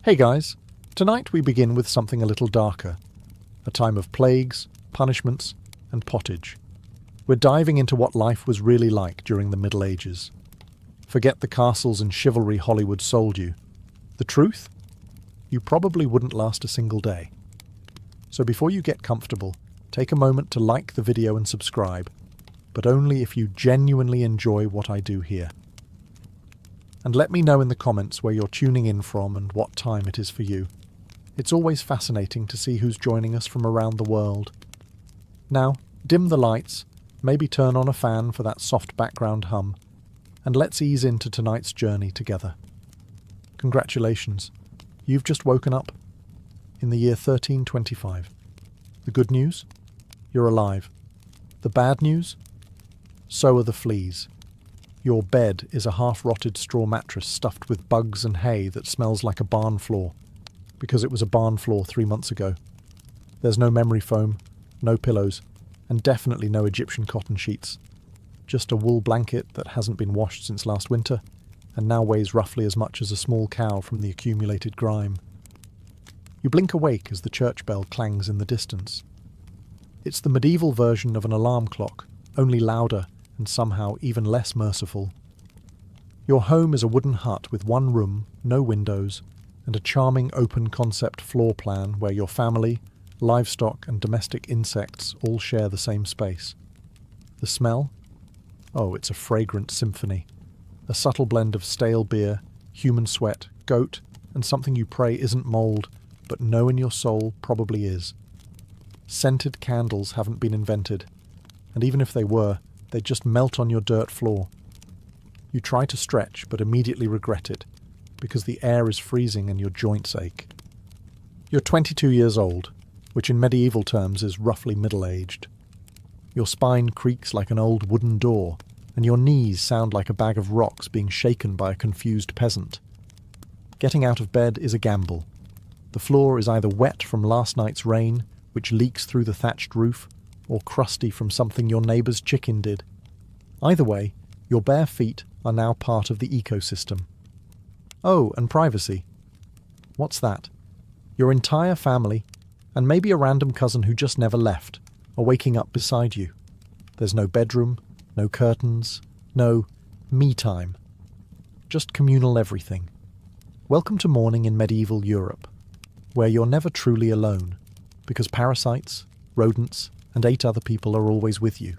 Hey guys, tonight we begin with something a little darker. A time of plagues, punishments, and pottage. We're diving into what life was really like during the Middle Ages. Forget the castles and chivalry Hollywood sold you. The truth? You probably wouldn't last a single day. So before you get comfortable, take a moment to like the video and subscribe, but only if you genuinely enjoy what I do here. And let me know in the comments where you're tuning in from and what time it is for you. It's always fascinating to see who's joining us from around the world. Now, dim the lights, maybe turn on a fan for that soft background hum, and let's ease into tonight's journey together. Congratulations, you've just woken up in the year 1325. The good news? You're alive. The bad news? So are the fleas. Your bed is a half-rotted straw mattress stuffed with bugs and hay that smells like a barn floor, because it was a barn floor 3 months ago. There's no memory foam, no pillows, and definitely no Egyptian cotton sheets. Just a wool blanket that hasn't been washed since last winter, and now weighs roughly as much as a small cow from the accumulated grime. You blink awake as the church bell clangs in the distance. It's the medieval version of an alarm clock, only louder and somehow even less merciful. Your home is a wooden hut with one room, no windows, and a charming open-concept floor plan where your family, livestock and domestic insects all share the same space. The smell? Oh, it's a fragrant symphony. A subtle blend of stale beer, human sweat, goat, and something you pray isn't mould, but know in your soul probably is. Scented candles haven't been invented, and even if they were, they just melt on your dirt floor. You try to stretch, but immediately regret it, because the air is freezing and your joints ache. You're 22 years old, which in medieval terms is roughly middle-aged. Your spine creaks like an old wooden door, and your knees sound like a bag of rocks being shaken by a confused peasant. Getting out of bed is a gamble. The floor is either wet from last night's rain, which leaks through the thatched roof, or crusty from something your neighbour's chicken did. Either way, your bare feet are now part of the ecosystem. Oh, and privacy. What's that? Your entire family, and maybe a random cousin who just never left, are waking up beside you. There's no bedroom, no curtains, no me time. Just communal everything. Welcome to morning in medieval Europe, where you're never truly alone, because parasites, rodents, and 8 other people are always with you.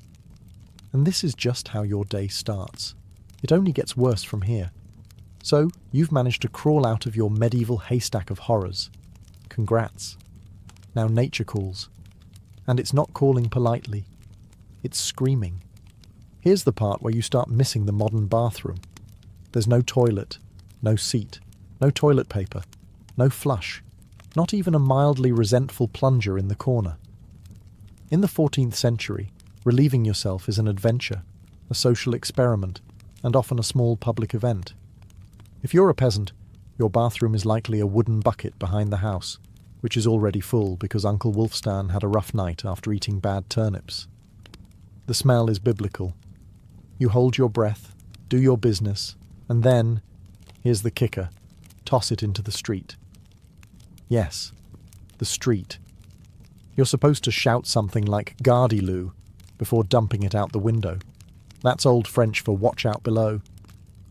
And this is just how your day starts. It only gets worse from here. So, you've managed to crawl out of your medieval haystack of horrors. Congrats. Now nature calls. And it's not calling politely. It's screaming. Here's the part where you start missing the modern bathroom. There's no toilet, no seat, no toilet paper, no flush, not even a mildly resentful plunger in the corner. In the 14th century, relieving yourself is an adventure, a social experiment, and often a small public event. If you're a peasant, your bathroom is likely a wooden bucket behind the house, which is already full because Uncle Wolfstan had a rough night after eating bad turnips. The smell is biblical. You hold your breath, do your business, and then, here's the kicker, toss it into the street. Yes, the street. You're supposed to shout something like "Gardez-lou" before dumping it out the window. That's Old French for "watch out below,"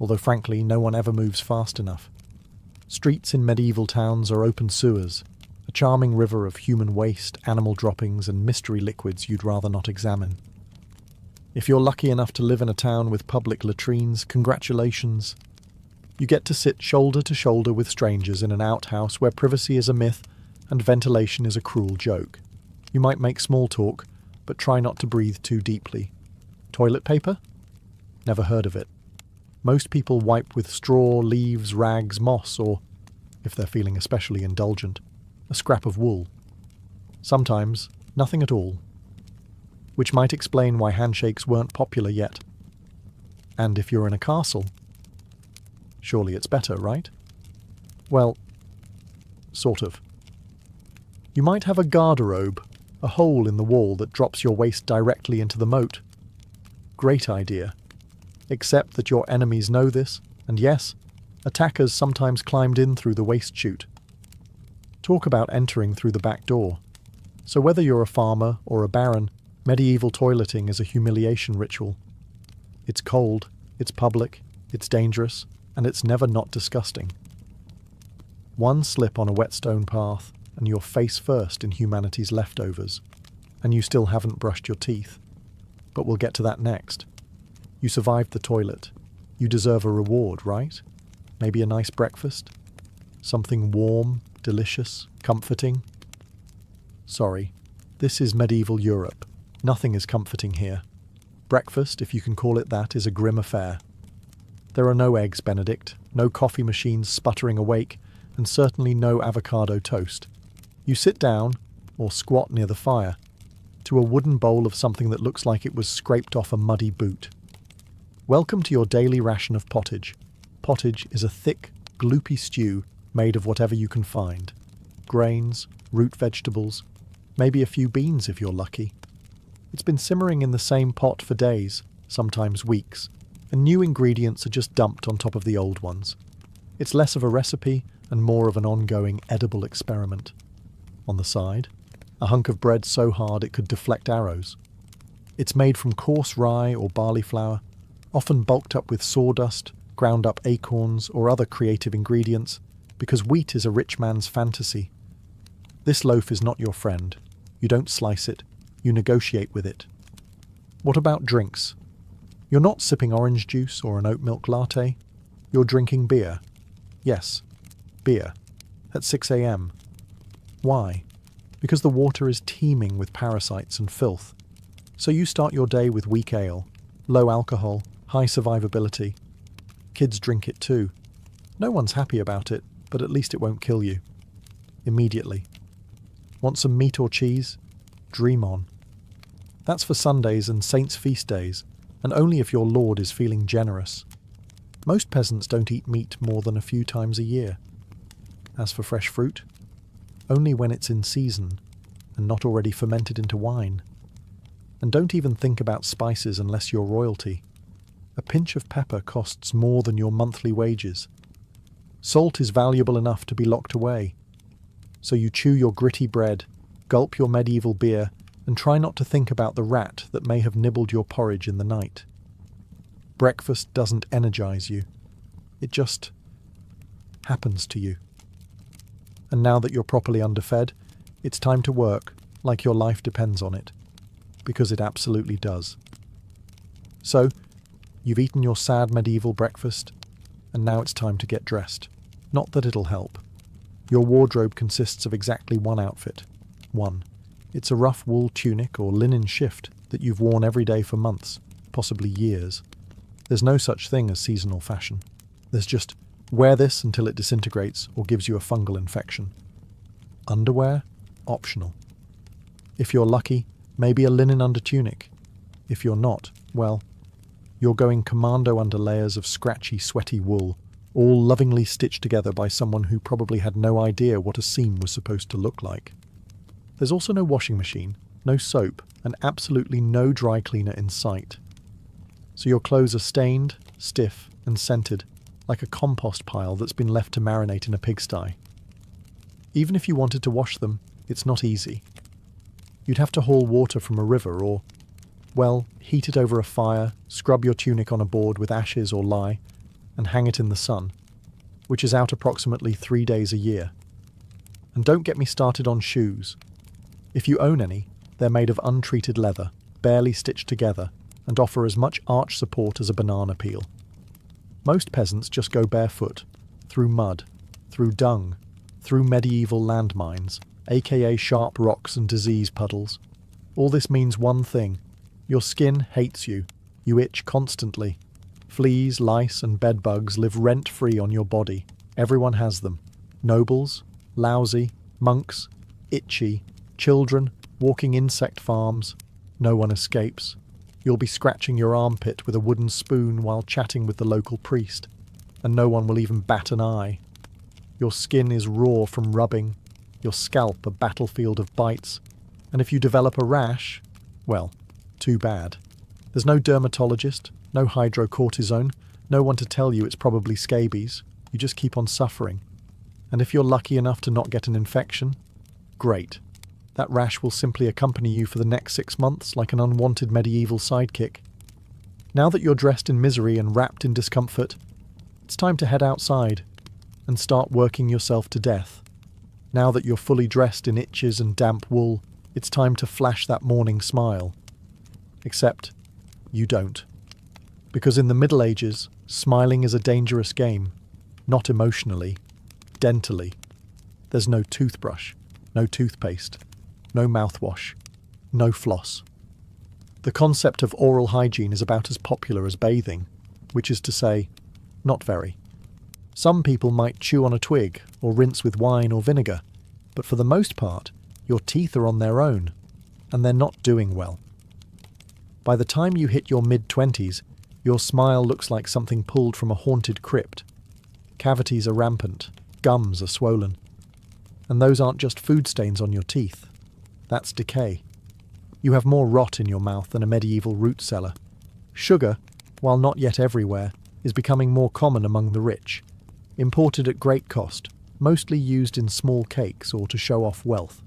although frankly no one ever moves fast enough. Streets in medieval towns are open sewers, a charming river of human waste, animal droppings and mystery liquids you'd rather not examine. If you're lucky enough to live in a town with public latrines, congratulations. You get to sit shoulder to shoulder with strangers in an outhouse where privacy is a myth and ventilation is a cruel joke. You might make small talk, but try not to breathe too deeply. Toilet paper? Never heard of it. Most people wipe with straw, leaves, rags, moss, or, if they're feeling especially indulgent, a scrap of wool. Sometimes, nothing at all. Which might explain why handshakes weren't popular yet. And if you're in a castle, surely it's better, right? Well, sort of. You might have a garderobe, a hole in the wall that drops your waist directly into the moat. Great idea. Except that your enemies know this, and yes, attackers sometimes climbed in through the waist chute, Talk about entering through the back door. So whether you're a farmer or a baron, medieval toileting is a humiliation ritual. It's cold, it's public, it's dangerous, and it's never not disgusting. One slip on a wet stone path, and you're face first in humanity's leftovers, and you still haven't brushed your teeth. But we'll get to that next. You survived the toilet. You deserve a reward, right? Maybe a nice breakfast? Something warm, delicious, comforting? Sorry, this is medieval Europe. Nothing is comforting here. Breakfast, if you can call it that, is a grim affair. There are no eggs Benedict, no coffee machines sputtering awake, and certainly no avocado toast. You sit down, or squat near the fire, to a wooden bowl of something that looks like it was scraped off a muddy boot. Welcome to your daily ration of pottage. Pottage is a thick, gloopy stew made of whatever you can find. Grains, root vegetables, maybe a few beans if you're lucky. It's been simmering in the same pot for days, sometimes weeks, and new ingredients are just dumped on top of the old ones. It's less of a recipe and more of an ongoing edible experiment. On the side, a hunk of bread so hard it could deflect arrows. It's made from coarse rye or barley flour, often bulked up with sawdust, ground up acorns or other creative ingredients, because wheat is a rich man's fantasy. This loaf is not your friend. You don't slice it, you negotiate with it. What about drinks? You're not sipping orange juice or an oat milk latte. You're drinking beer. Yes, beer. At 6 a.m. Why? Because the water is teeming with parasites and filth. So you start your day with weak ale, low alcohol, high survivability. Kids drink it too. No one's happy about it, but at least it won't kill you. Immediately. Want some meat or cheese? Dream on. That's for Sundays and saints' feast days, and only if your lord is feeling generous. Most peasants don't eat meat more than a few times a year. As for fresh fruit, only when it's in season and not already fermented into wine. And don't even think about spices unless you're royalty. A pinch of pepper costs more than your monthly wages. Salt is valuable enough to be locked away. So you chew your gritty bread, gulp your medieval beer, and try not to think about the rat that may have nibbled your porridge in the night. Breakfast doesn't energize you. It just happens to you. And now that you're properly underfed, it's time to work like your life depends on it. Because it absolutely does. So, you've eaten your sad medieval breakfast, and now it's time to get dressed. Not that it'll help. Your wardrobe consists of exactly one outfit. One. It's a rough wool tunic or linen shift that you've worn every day for months, possibly years. There's no such thing as seasonal fashion. There's just wear this until it disintegrates or gives you a fungal infection. Underwear? Optional. If you're lucky, maybe a linen undertunic. If you're not, well, you're going commando under layers of scratchy, sweaty wool, all lovingly stitched together by someone who probably had no idea what a seam was supposed to look like. There's also no washing machine, no soap, and absolutely no dry cleaner in sight. So your clothes are stained, stiff, and scented, like a compost pile that's been left to marinate in a pigsty. Even if you wanted to wash them, it's not easy. You'd have to haul water from a river or, well, heat it over a fire, scrub your tunic on a board with ashes or lye, and hang it in the sun, which is out approximately 3 days a year. And don't get me started on shoes. If you own any, they're made of untreated leather, barely stitched together, and offer as much arch support as a banana peel. Most peasants just go barefoot, through mud, through dung, through medieval landmines, aka sharp rocks and disease puddles. All this means one thing. Your skin hates you. You itch constantly. Fleas, lice, and bedbugs live rent-free on your body. Everyone has them. Nobles, lousy, monks, itchy, children, walking insect farms. No one escapes. You'll be scratching your armpit with a wooden spoon while chatting with the local priest, and no one will even bat an eye. Your skin is raw from rubbing, your scalp a battlefield of bites, and if you develop a rash, well, too bad. There's no dermatologist, no hydrocortisone, no one to tell you it's probably scabies. You just keep on suffering. And if you're lucky enough to not get an infection, great. That rash will simply accompany you for the next 6 months like an unwanted medieval sidekick. Now that you're dressed in misery and wrapped in discomfort, it's time to head outside and start working yourself to death. Now that you're fully dressed in itches and damp wool, it's time to flash that morning smile. Except, you don't. Because in the Middle Ages, smiling is a dangerous game. Not emotionally, dentally. There's no toothbrush, no toothpaste, no mouthwash, no floss. The concept of oral hygiene is about as popular as bathing, which is to say, not very. Some people might chew on a twig or rinse with wine or vinegar, but for the most part, your teeth are on their own, and they're not doing well. By the time you hit your mid-20s, your smile looks like something pulled from a haunted crypt. Cavities are rampant, gums are swollen. And those aren't just food stains on your teeth. That's decay. You have more rot in your mouth than a medieval root cellar. Sugar, while not yet everywhere, is becoming more common among the rich. Imported at great cost, mostly used in small cakes or to show off wealth.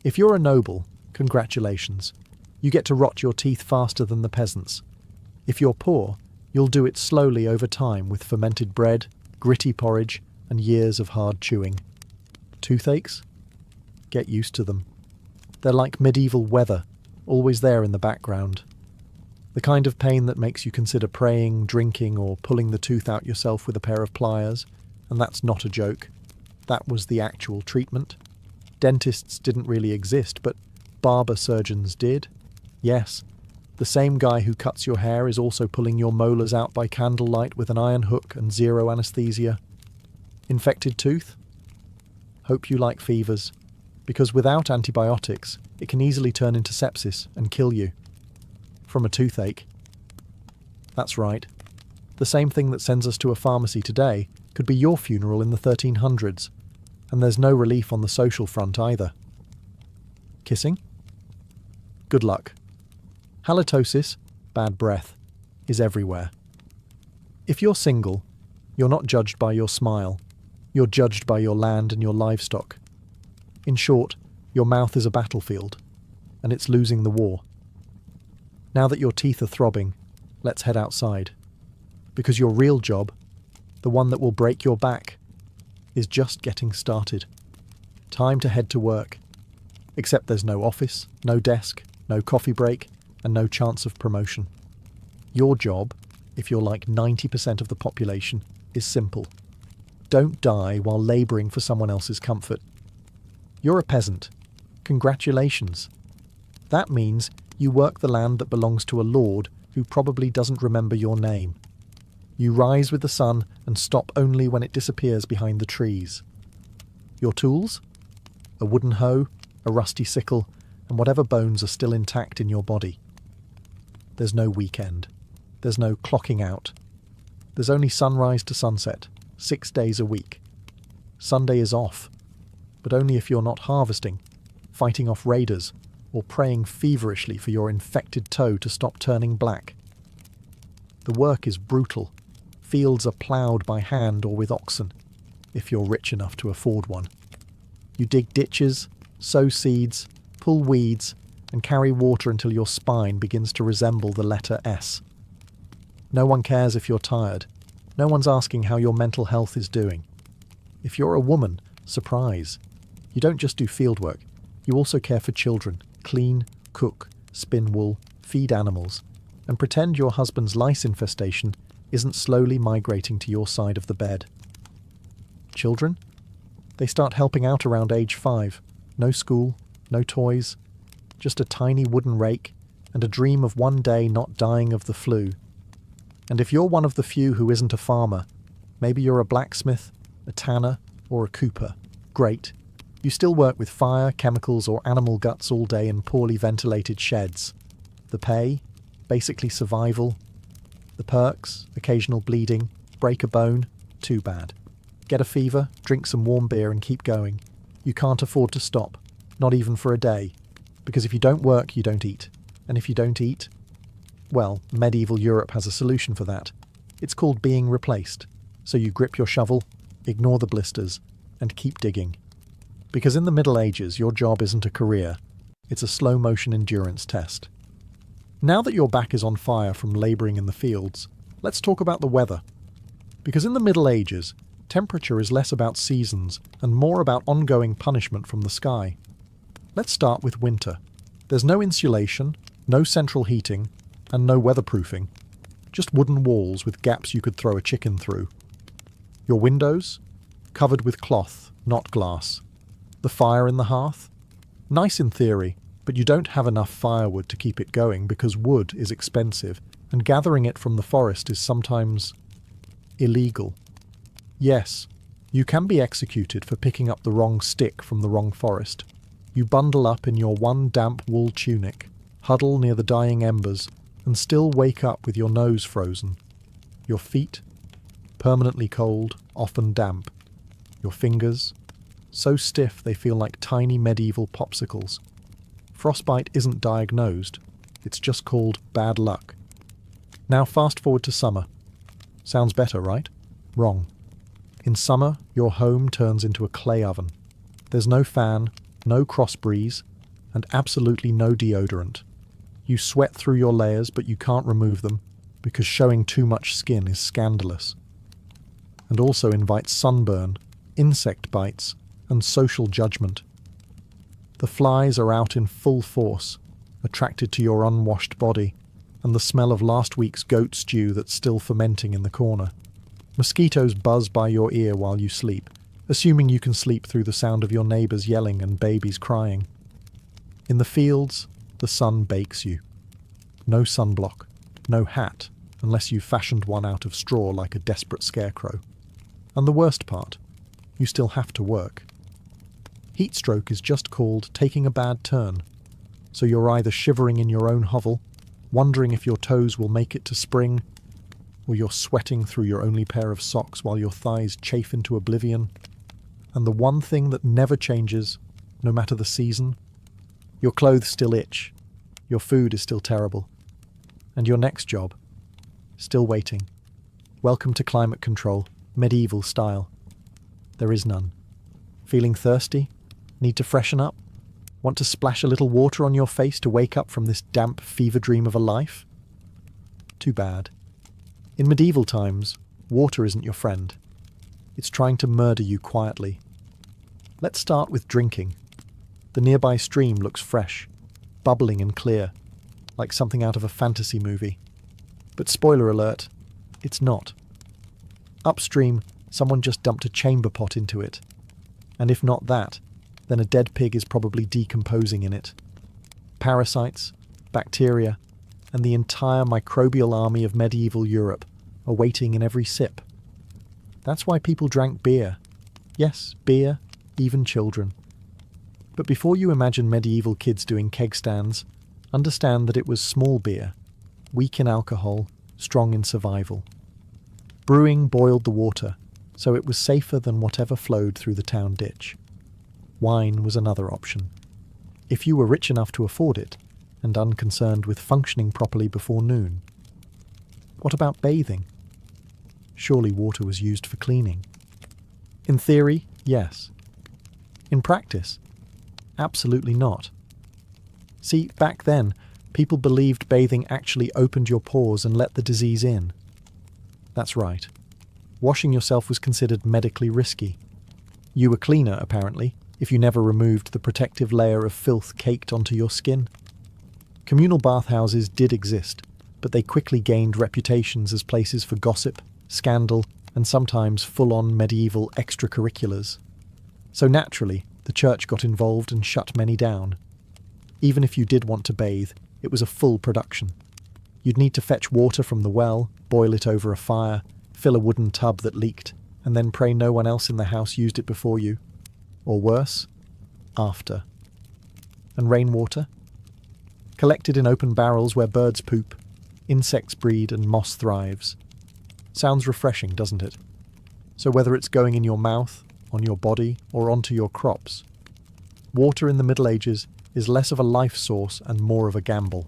If you're a noble, congratulations. You get to rot your teeth faster than the peasants. If you're poor, you'll do it slowly over time with fermented bread, gritty porridge, and years of hard chewing. Toothaches? Get used to them. They're like medieval weather, always there in the background. The kind of pain that makes you consider praying, drinking, or pulling the tooth out yourself with a pair of pliers, and that's not a joke. That was the actual treatment. Dentists didn't really exist, but barber surgeons did. Yes, the same guy who cuts your hair is also pulling your molars out by candlelight with an iron hook and zero anesthesia. Infected tooth? Hope you like fevers, because without antibiotics, it can easily turn into sepsis and kill you. From a toothache. That's right. The same thing that sends us to a pharmacy today could be your funeral in the 1300s, and there's no relief on the social front either. Kissing? Good luck. Halitosis, bad breath, is everywhere. If you're single, you're not judged by your smile. You're judged by your land and your livestock. In short, your mouth is a battlefield, and it's losing the war. Now that your teeth are throbbing, let's head outside. Because your real job, the one that will break your back, is just getting started. Time to head to work. Except there's no office, no desk, no coffee break, and no chance of promotion. Your job, if you're like 90% of the population, is simple. Don't die while labouring for someone else's comfort. You're a peasant. Congratulations. That means you work the land that belongs to a lord who probably doesn't remember your name. You rise with the sun and stop only when it disappears behind the trees. Your tools? A wooden hoe, a rusty sickle, and whatever bones are still intact in your body. There's no weekend. There's no clocking out. There's only sunrise to sunset, 6 days a week. Sunday is off, but only if you're not harvesting, fighting off raiders, or praying feverishly for your infected toe to stop turning black. The work is brutal. Fields are ploughed by hand or with oxen, if you're rich enough to afford one. You dig ditches, sow seeds, pull weeds, and carry water until your spine begins to resemble the letter S. No one cares if you're tired. No one's asking how your mental health is doing. If you're a woman, surprise. You don't just do fieldwork. You also care for children, clean, cook, spin wool, feed animals, and pretend your husband's lice infestation isn't slowly migrating to your side of the bed. Children? They start helping out around age 5. No school, no toys, just a tiny wooden rake and a dream of one day not dying of the flu. And if you're one of the few who isn't a farmer, maybe you're a blacksmith, a tanner, or a cooper. Great. You still work with fire, chemicals, or animal guts all day in poorly ventilated sheds. The pay? Basically survival. The perks? Occasional bleeding. Break a bone? Too bad. Get a fever, drink some warm beer and keep going. You can't afford to stop. Not even for a day. Because if you don't work, you don't eat. And if you don't eat, well, medieval Europe has a solution for that. It's called being replaced. So you grip your shovel, ignore the blisters, and keep digging. Because in the Middle Ages, your job isn't a career, it's a slow-motion endurance test. Now that your back is on fire from labouring in the fields, let's talk about the weather. Because in the Middle Ages, temperature is less about seasons and more about ongoing punishment from the sky. Let's start with winter. There's no insulation, no central heating, and no weatherproofing. Just wooden walls with gaps you could throw a chicken through. Your windows? Covered with cloth, not glass. The fire in the hearth? Nice in theory, but you don't have enough firewood to keep it going because wood is expensive, and gathering it from the forest is sometimes illegal. Yes, you can be executed for picking up the wrong stick from the wrong forest. You bundle up in your one damp wool tunic, huddle near the dying embers, and still wake up with your nose frozen. Your feet? Permanently cold, often damp. Your fingers? So stiff they feel like tiny medieval popsicles. Frostbite isn't diagnosed, it's just called bad luck. Now fast forward to summer. Sounds better, right? Wrong. In summer, your home turns into a clay oven. There's no fan, no cross breeze, and absolutely no deodorant. You sweat through your layers, but you can't remove them, because showing too much skin is scandalous. And also invites sunburn, insect bites, and social judgment. The flies are out in full force, attracted to your unwashed body, and the smell of last week's goat stew that's still fermenting in the corner. Mosquitoes buzz by your ear while you sleep, assuming you can sleep through the sound of your neighbours yelling and babies crying. In the fields, the sun bakes you. No sunblock, no hat, unless you've fashioned one out of straw like a desperate scarecrow. And the worst part, you still have to work. Heatstroke is just called taking a bad turn, so you're either shivering in your own hovel, wondering if your toes will make it to spring, or you're sweating through your only pair of socks while your thighs chafe into oblivion. And the one thing that never changes, no matter the season, your clothes still itch, your food is still terrible, and your next job, still waiting. Welcome to climate control, medieval style. There is none. Feeling thirsty? Need to freshen up? Want to splash a little water on your face to wake up from this damp fever dream of a life? Too bad. In medieval times, water isn't your friend. It's trying to murder you quietly. Let's start with drinking. The nearby stream looks fresh, bubbling and clear, like something out of a fantasy movie. But spoiler alert, it's not. Upstream, someone just dumped a chamber pot into it. And if not that, then a dead pig is probably decomposing in it. Parasites, bacteria, and the entire microbial army of medieval Europe are waiting in every sip. That's why people drank beer. Yes, beer, even children. But before you imagine medieval kids doing keg stands, understand that it was small beer, weak in alcohol, strong in survival. Brewing boiled the water, so it was safer than whatever flowed through the town ditch. Wine was another option. If you were rich enough to afford it, and unconcerned with functioning properly before noon. What about bathing? Surely water was used for cleaning. In theory, yes. In practice, absolutely not. See, back then, people believed bathing actually opened your pores and let the disease in. That's right. Washing yourself was considered medically risky. You were cleaner, apparently, if you never removed the protective layer of filth caked onto your skin. Communal bathhouses did exist, but they quickly gained reputations as places for gossip, scandal, and sometimes full-on medieval extracurriculars. So naturally, the church got involved and shut many down. Even if you did want to bathe, it was a full production. You'd need to fetch water from the well, boil it over a fire, fill a wooden tub that leaked, and then pray no one else in the house used it before you. Or worse, after. And rainwater? Collected in open barrels where birds poop, insects breed and moss thrives. Sounds refreshing, doesn't it? So whether it's going in your mouth, on your body, or onto your crops, water in the Middle Ages is less of a life source and more of a gamble.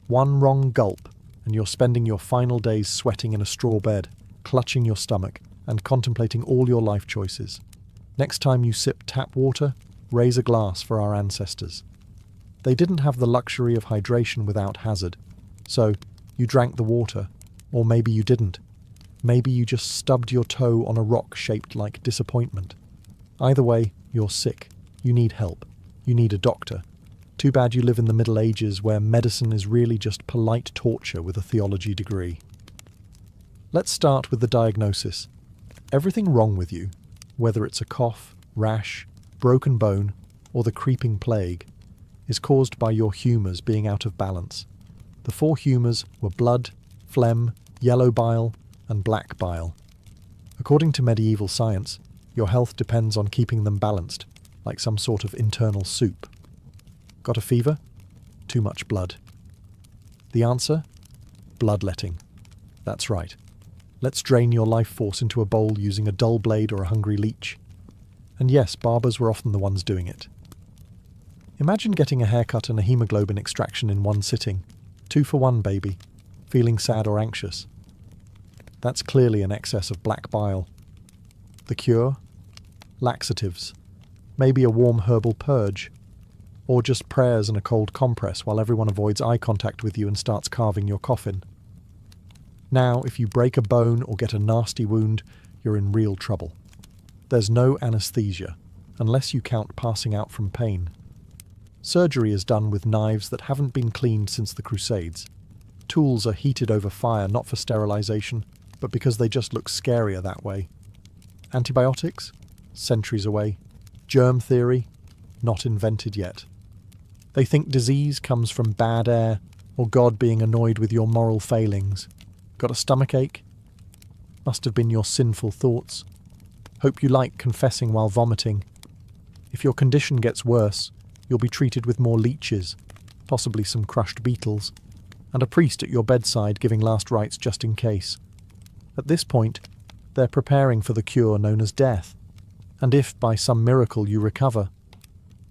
One wrong gulp, and you're spending your final days sweating in a straw bed, clutching your stomach, and contemplating all your life choices. Next time you sip tap water, raise a glass for our ancestors. They didn't have the luxury of hydration without hazard, so you drank the water, or maybe you didn't. Maybe you just stubbed your toe on a rock shaped like disappointment. Either way, you're sick. You need help. You need a doctor. Too bad you live in the Middle Ages where medicine is really just polite torture with a theology degree. Let's start with the diagnosis. Everything wrong with you, whether it's a cough, rash, broken bone, or the creeping plague, is caused by your humours being out of balance. The 4 humours were blood, phlegm, yellow bile, and black bile. According to medieval science, your health depends on keeping them balanced, like some sort of internal soup. Got a fever? Too much blood. The answer? Bloodletting. That's right. Let's drain your life force into a bowl using a dull blade or a hungry leech. And yes, barbers were often the ones doing it. Imagine getting a haircut and a hemoglobin extraction in one sitting. 2 for 1, baby. Feeling sad or anxious? That's clearly an excess of black bile. The cure? Laxatives. Maybe a warm herbal purge. Or just prayers and a cold compress while everyone avoids eye contact with you and starts carving your coffin. Now, if you break a bone or get a nasty wound, you're in real trouble. There's no anaesthesia, unless you count passing out from pain. Surgery is done with knives that haven't been cleaned since the Crusades. Tools are heated over fire not for sterilisation, but because they just look scarier that way. Antibiotics? Centuries away. Germ theory? Not invented yet. They think disease comes from bad air or God being annoyed with your moral failings. Got a stomachache? Must have been your sinful thoughts. Hope you like confessing while vomiting. If your condition gets worse, you'll be treated with more leeches, possibly some crushed beetles, and a priest at your bedside giving last rites just in case. At this point, they're preparing for the cure known as death. And if by some miracle you recover,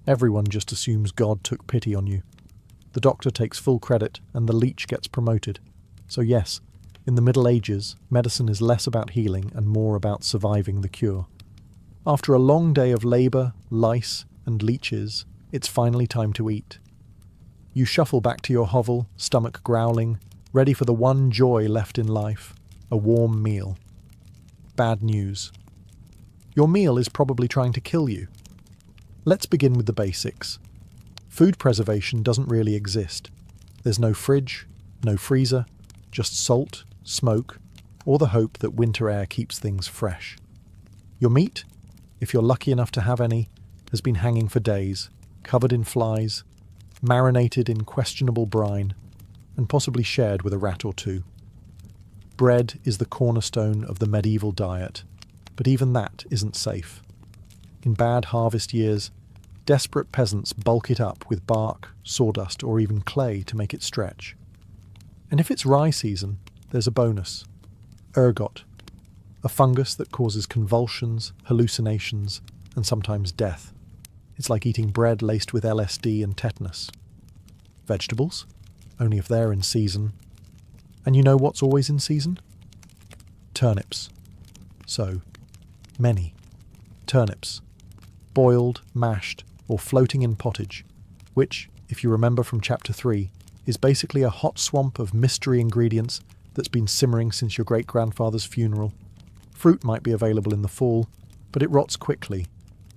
everyone just assumes God took pity on you. The doctor takes full credit and the leech gets promoted. So yes, in the Middle Ages, medicine is less about healing and more about surviving the cure. After a long day of labour, lice, and leeches, it's finally time to eat. You shuffle back to your hovel, stomach growling, ready for the one joy left in life, a warm meal. Bad news. Your meal is probably trying to kill you. Let's begin with the basics. Food preservation doesn't really exist. There's no fridge, no freezer, just salt, smoke, or the hope that winter air keeps things fresh. Your meat, if you're lucky enough to have any, has been hanging for days, covered in flies, marinated in questionable brine, and possibly shared with a rat or 2. Bread is the cornerstone of the medieval diet, but even that isn't safe. In bad harvest years, desperate peasants bulk it up with bark, sawdust, or even clay to make it stretch. And if it's rye season, there's a bonus. Ergot, a fungus that causes convulsions, hallucinations, and sometimes death. It's like eating bread laced with LSD and tetanus. Vegetables? Only if they're in season. And you know what's always in season? Turnips. So, many. Turnips. Boiled, mashed, or floating in pottage, which, if you remember from Chapter 3, is basically a hot swamp of mystery ingredients that's been simmering since your great-grandfather's funeral. Fruit might be available in the fall, but it rots quickly,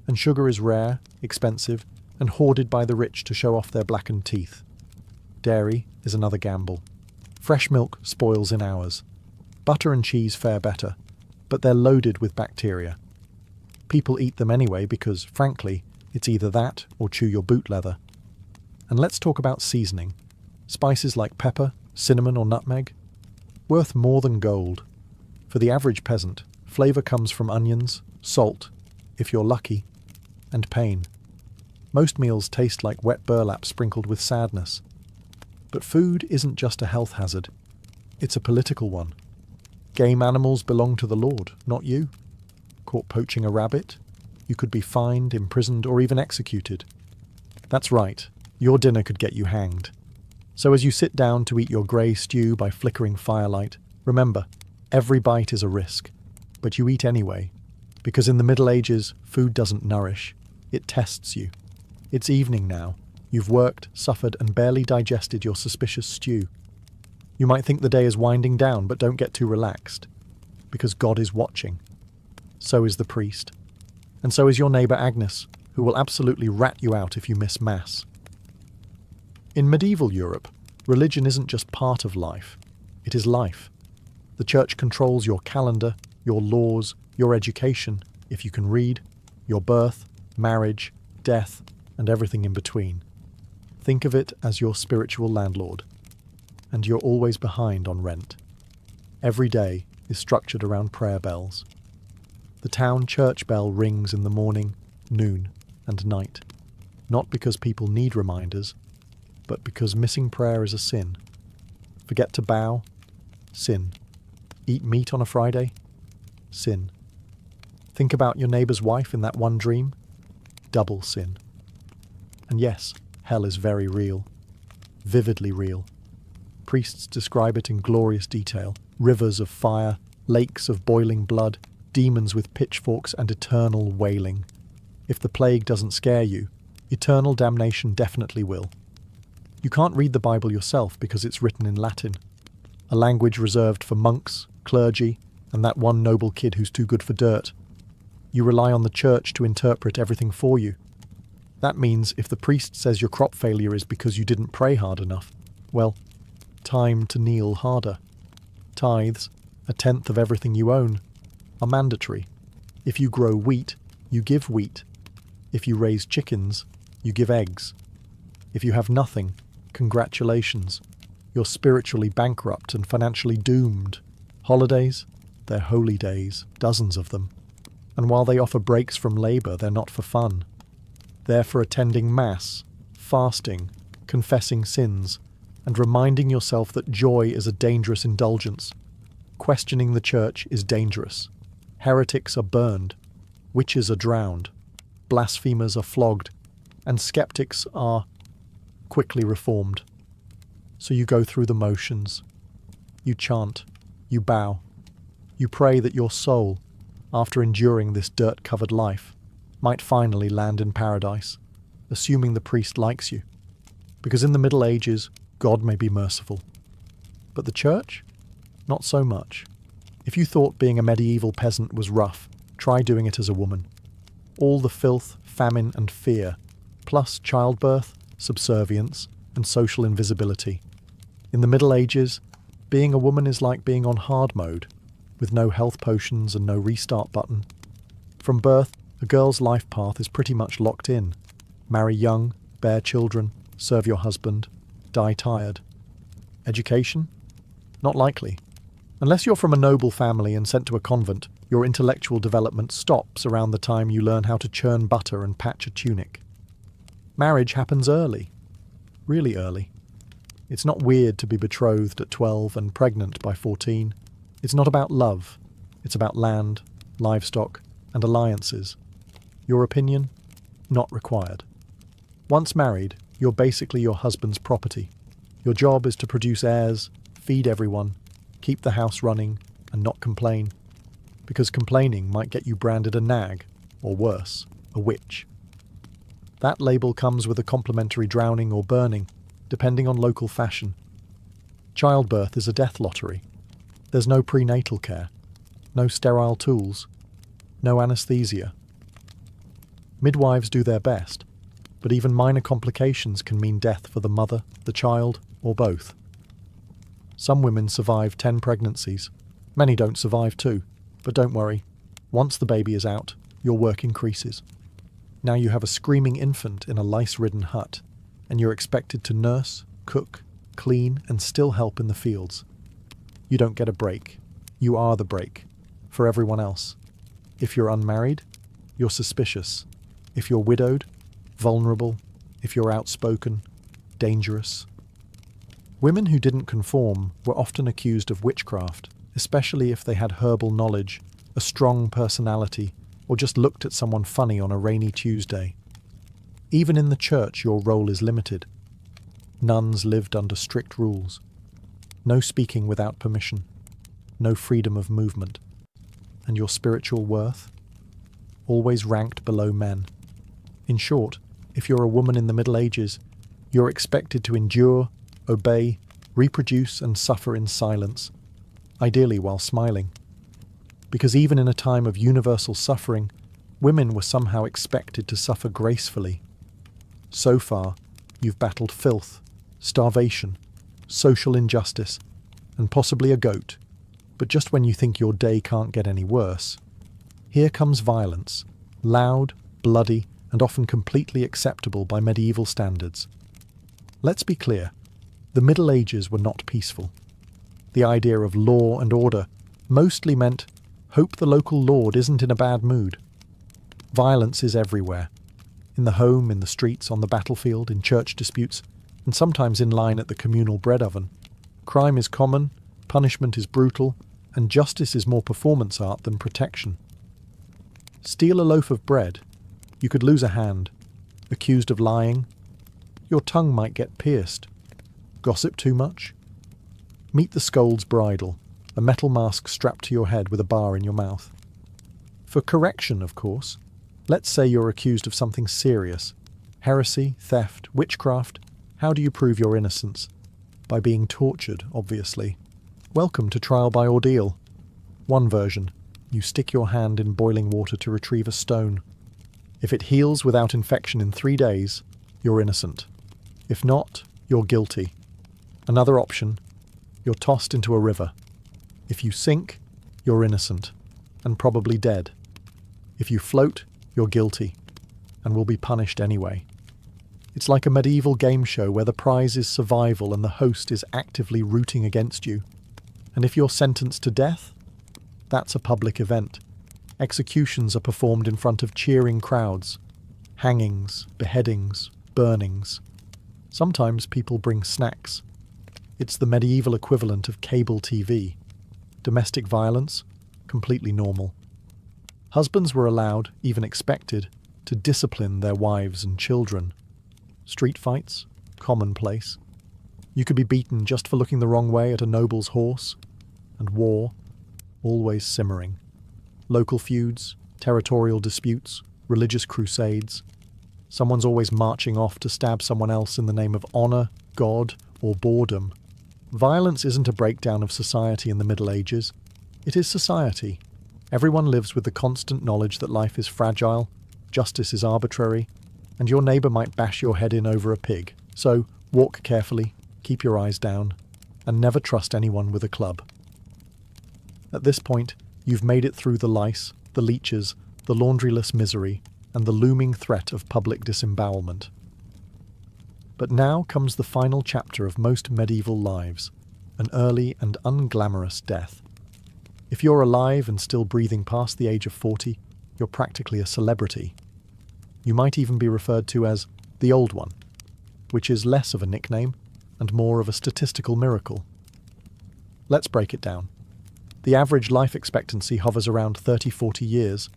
and sugar is rare, expensive, and hoarded by the rich to show off their blackened teeth. Dairy is another gamble. Fresh milk spoils in hours. Butter and cheese fare better, but they're loaded with bacteria. People eat them anyway because, frankly, it's either that or chew your boot leather. And let's talk about seasoning. Spices like pepper, cinnamon or nutmeg? Worth more than gold. For the average peasant, flavour comes from onions, salt, if you're lucky, and pain. Most meals taste like wet burlap sprinkled with sadness. But food isn't just a health hazard. It's a political one. Game animals belong to the Lord, not you. Caught poaching a rabbit? You could be fined, imprisoned, or even executed. That's right, your dinner could get you hanged. So as you sit down to eat your grey stew by flickering firelight, remember, every bite is a risk. but you eat anyway, because in the Middle Ages, food doesn't nourish, it tests you. It's evening now. You've worked, suffered, and barely digested your suspicious stew. You might think the day is winding down, but don't get too relaxed, because God is watching. So is the priest. And so is your neighbour Agnes, who will absolutely rat you out if you miss Mass. In medieval Europe, religion isn't just part of life, it is life. The church controls your calendar, your laws, your education, if you can read, your birth, marriage, death, and everything in between. Think of it as your spiritual landlord. And you're always behind on rent. Every day is structured around prayer bells. The town church bell rings in the morning, noon, and night. Not because people need reminders, but because missing prayer is a sin. Forget to bow? Sin. Eat meat on a Friday? Sin. Think about your neighbour's wife in that one dream? Double sin. And yes, hell is very real. Vividly real. Priests describe it in glorious detail. Rivers of fire, lakes of boiling blood, demons with pitchforks and eternal wailing. If the plague doesn't scare you, eternal damnation definitely will. You can't read the Bible yourself because it's written in Latin, a language reserved for monks, clergy, and that one noble kid who's too good for dirt. You rely on the church to interpret everything for you. That means if the priest says your crop failure is because you didn't pray hard enough, well, time to kneel harder. Tithes, 1/10 of everything you own, are mandatory. If you grow wheat, you give wheat. If you raise chickens, you give eggs. If you have nothing, congratulations. You're spiritually bankrupt and financially doomed. Holidays? They're holy days, dozens of them. And while they offer breaks from labour, they're not for fun. They're for attending Mass, fasting, confessing sins, and reminding yourself that joy is a dangerous indulgence. Questioning the church is dangerous. Heretics are burned, witches are drowned, blasphemers are flogged, and skeptics are quickly reformed. So you go through the motions. You chant, you bow, you pray that your soul, after enduring this dirt-covered life, might finally land in paradise, assuming the priest likes you. Because in the Middle Ages, God may be merciful. But the church? Not so much. If you thought being a medieval peasant was rough, try doing it as a woman. All the filth, famine, and fear, plus childbirth, subservience, and social invisibility. In the Middle Ages, being a woman is like being on hard mode, with no health potions and no restart button. From birth, a girl's life path is pretty much locked in. Marry young, bear children, serve your husband, die tired. Education? Not likely. Unless you're from a noble family and sent to a convent, your intellectual development stops around the time you learn how to churn butter and patch a tunic. Marriage happens early. Really early. It's not weird to be betrothed at 12 and pregnant by 14. It's not about love. It's about land, livestock, and alliances. Your opinion? Not required. Once married, you're basically your husband's property. Your job is to produce heirs, feed everyone, keep the house running, and not complain. Because complaining might get you branded a nag, or worse, a witch. That label comes with a complimentary drowning or burning, depending on local fashion. Childbirth is a death lottery. There's no prenatal care, no sterile tools, no anesthesia. Midwives do their best, but even minor complications can mean death for the mother, the child, or both. Some women survive 10 pregnancies. Many don't survive 2, but don't worry. Once the baby is out, your work increases. Now you have a screaming infant in a lice-ridden hut, and you're expected to nurse, cook, clean, and still help in the fields. You don't get a break. You are the break. For everyone else. If you're unmarried, you're suspicious. If you're widowed, vulnerable. If you're outspoken, dangerous. Women who didn't conform were often accused of witchcraft, especially if they had herbal knowledge, a strong personality, or just looked at someone funny on a rainy Tuesday. Even in the church, your role is limited. Nuns lived under strict rules. No speaking without permission. No freedom of movement. and your spiritual worth? Always ranked below men. In short, if you're a woman in the Middle Ages, you're expected to endure, obey, reproduce and suffer in silence, ideally while smiling. Because even in a time of universal suffering, women were somehow expected to suffer gracefully. So far, you've battled filth, starvation, social injustice, and possibly a goat. But just when you think your day can't get any worse, here comes violence, loud, bloody, and often completely acceptable by medieval standards. Let's be clear, the Middle Ages were not peaceful. The idea of law and order mostly meant, hope the local lord isn't in a bad mood. Violence is everywhere. In the home, in the streets, on the battlefield, in church disputes, and sometimes in line at the communal bread oven. Crime is common, punishment is brutal, and justice is more performance art than protection. Steal a loaf of bread, you could lose a hand. Accused of lying, your tongue might get pierced. Gossip too much? Meet the scold's bridle, a metal mask strapped to your head with a bar in your mouth. For correction, of course, let's say you're accused of something serious. Heresy, theft, witchcraft. How do you prove your innocence? By being tortured, obviously. Welcome to trial by ordeal. One version, you stick your hand in boiling water to retrieve a stone. If it heals without infection in 3 days, you're innocent. If not, you're guilty. Another option, you're tossed into a river. If you sink, you're innocent, and probably dead. If you float, you're guilty, and will be punished anyway. It's like a medieval game show where the prize is survival and the host is actively rooting against you. And if you're sentenced to death, that's a public event. Executions are performed in front of cheering crowds. Hangings, beheadings, burnings. Sometimes people bring snacks. It's the medieval equivalent of cable TV. Domestic violence, completely normal. Husbands were allowed, even expected, to discipline their wives and children. Street fights, commonplace. You could be beaten just for looking the wrong way at a noble's horse. And war, always simmering. Local feuds, territorial disputes, religious crusades. Someone's always marching off to stab someone else in the name of honour, God, or boredom. Violence isn't a breakdown of society in the Middle Ages. It is society. Everyone lives with the constant knowledge that life is fragile, justice is arbitrary, and your neighbour might bash your head in over a pig. So, walk carefully, keep your eyes down, and never trust anyone with a club. At this point, you've made it through the lice, the leeches, the laundryless misery, and the looming threat of public disembowelment. But now comes the final chapter of most medieval lives, an early and unglamorous death. If you're alive and still breathing past the age of 40, you're practically a celebrity. You might even be referred to as the Old One, which is less of a nickname and more of a statistical miracle. Let's break it down. The average life expectancy hovers around 30-40 years,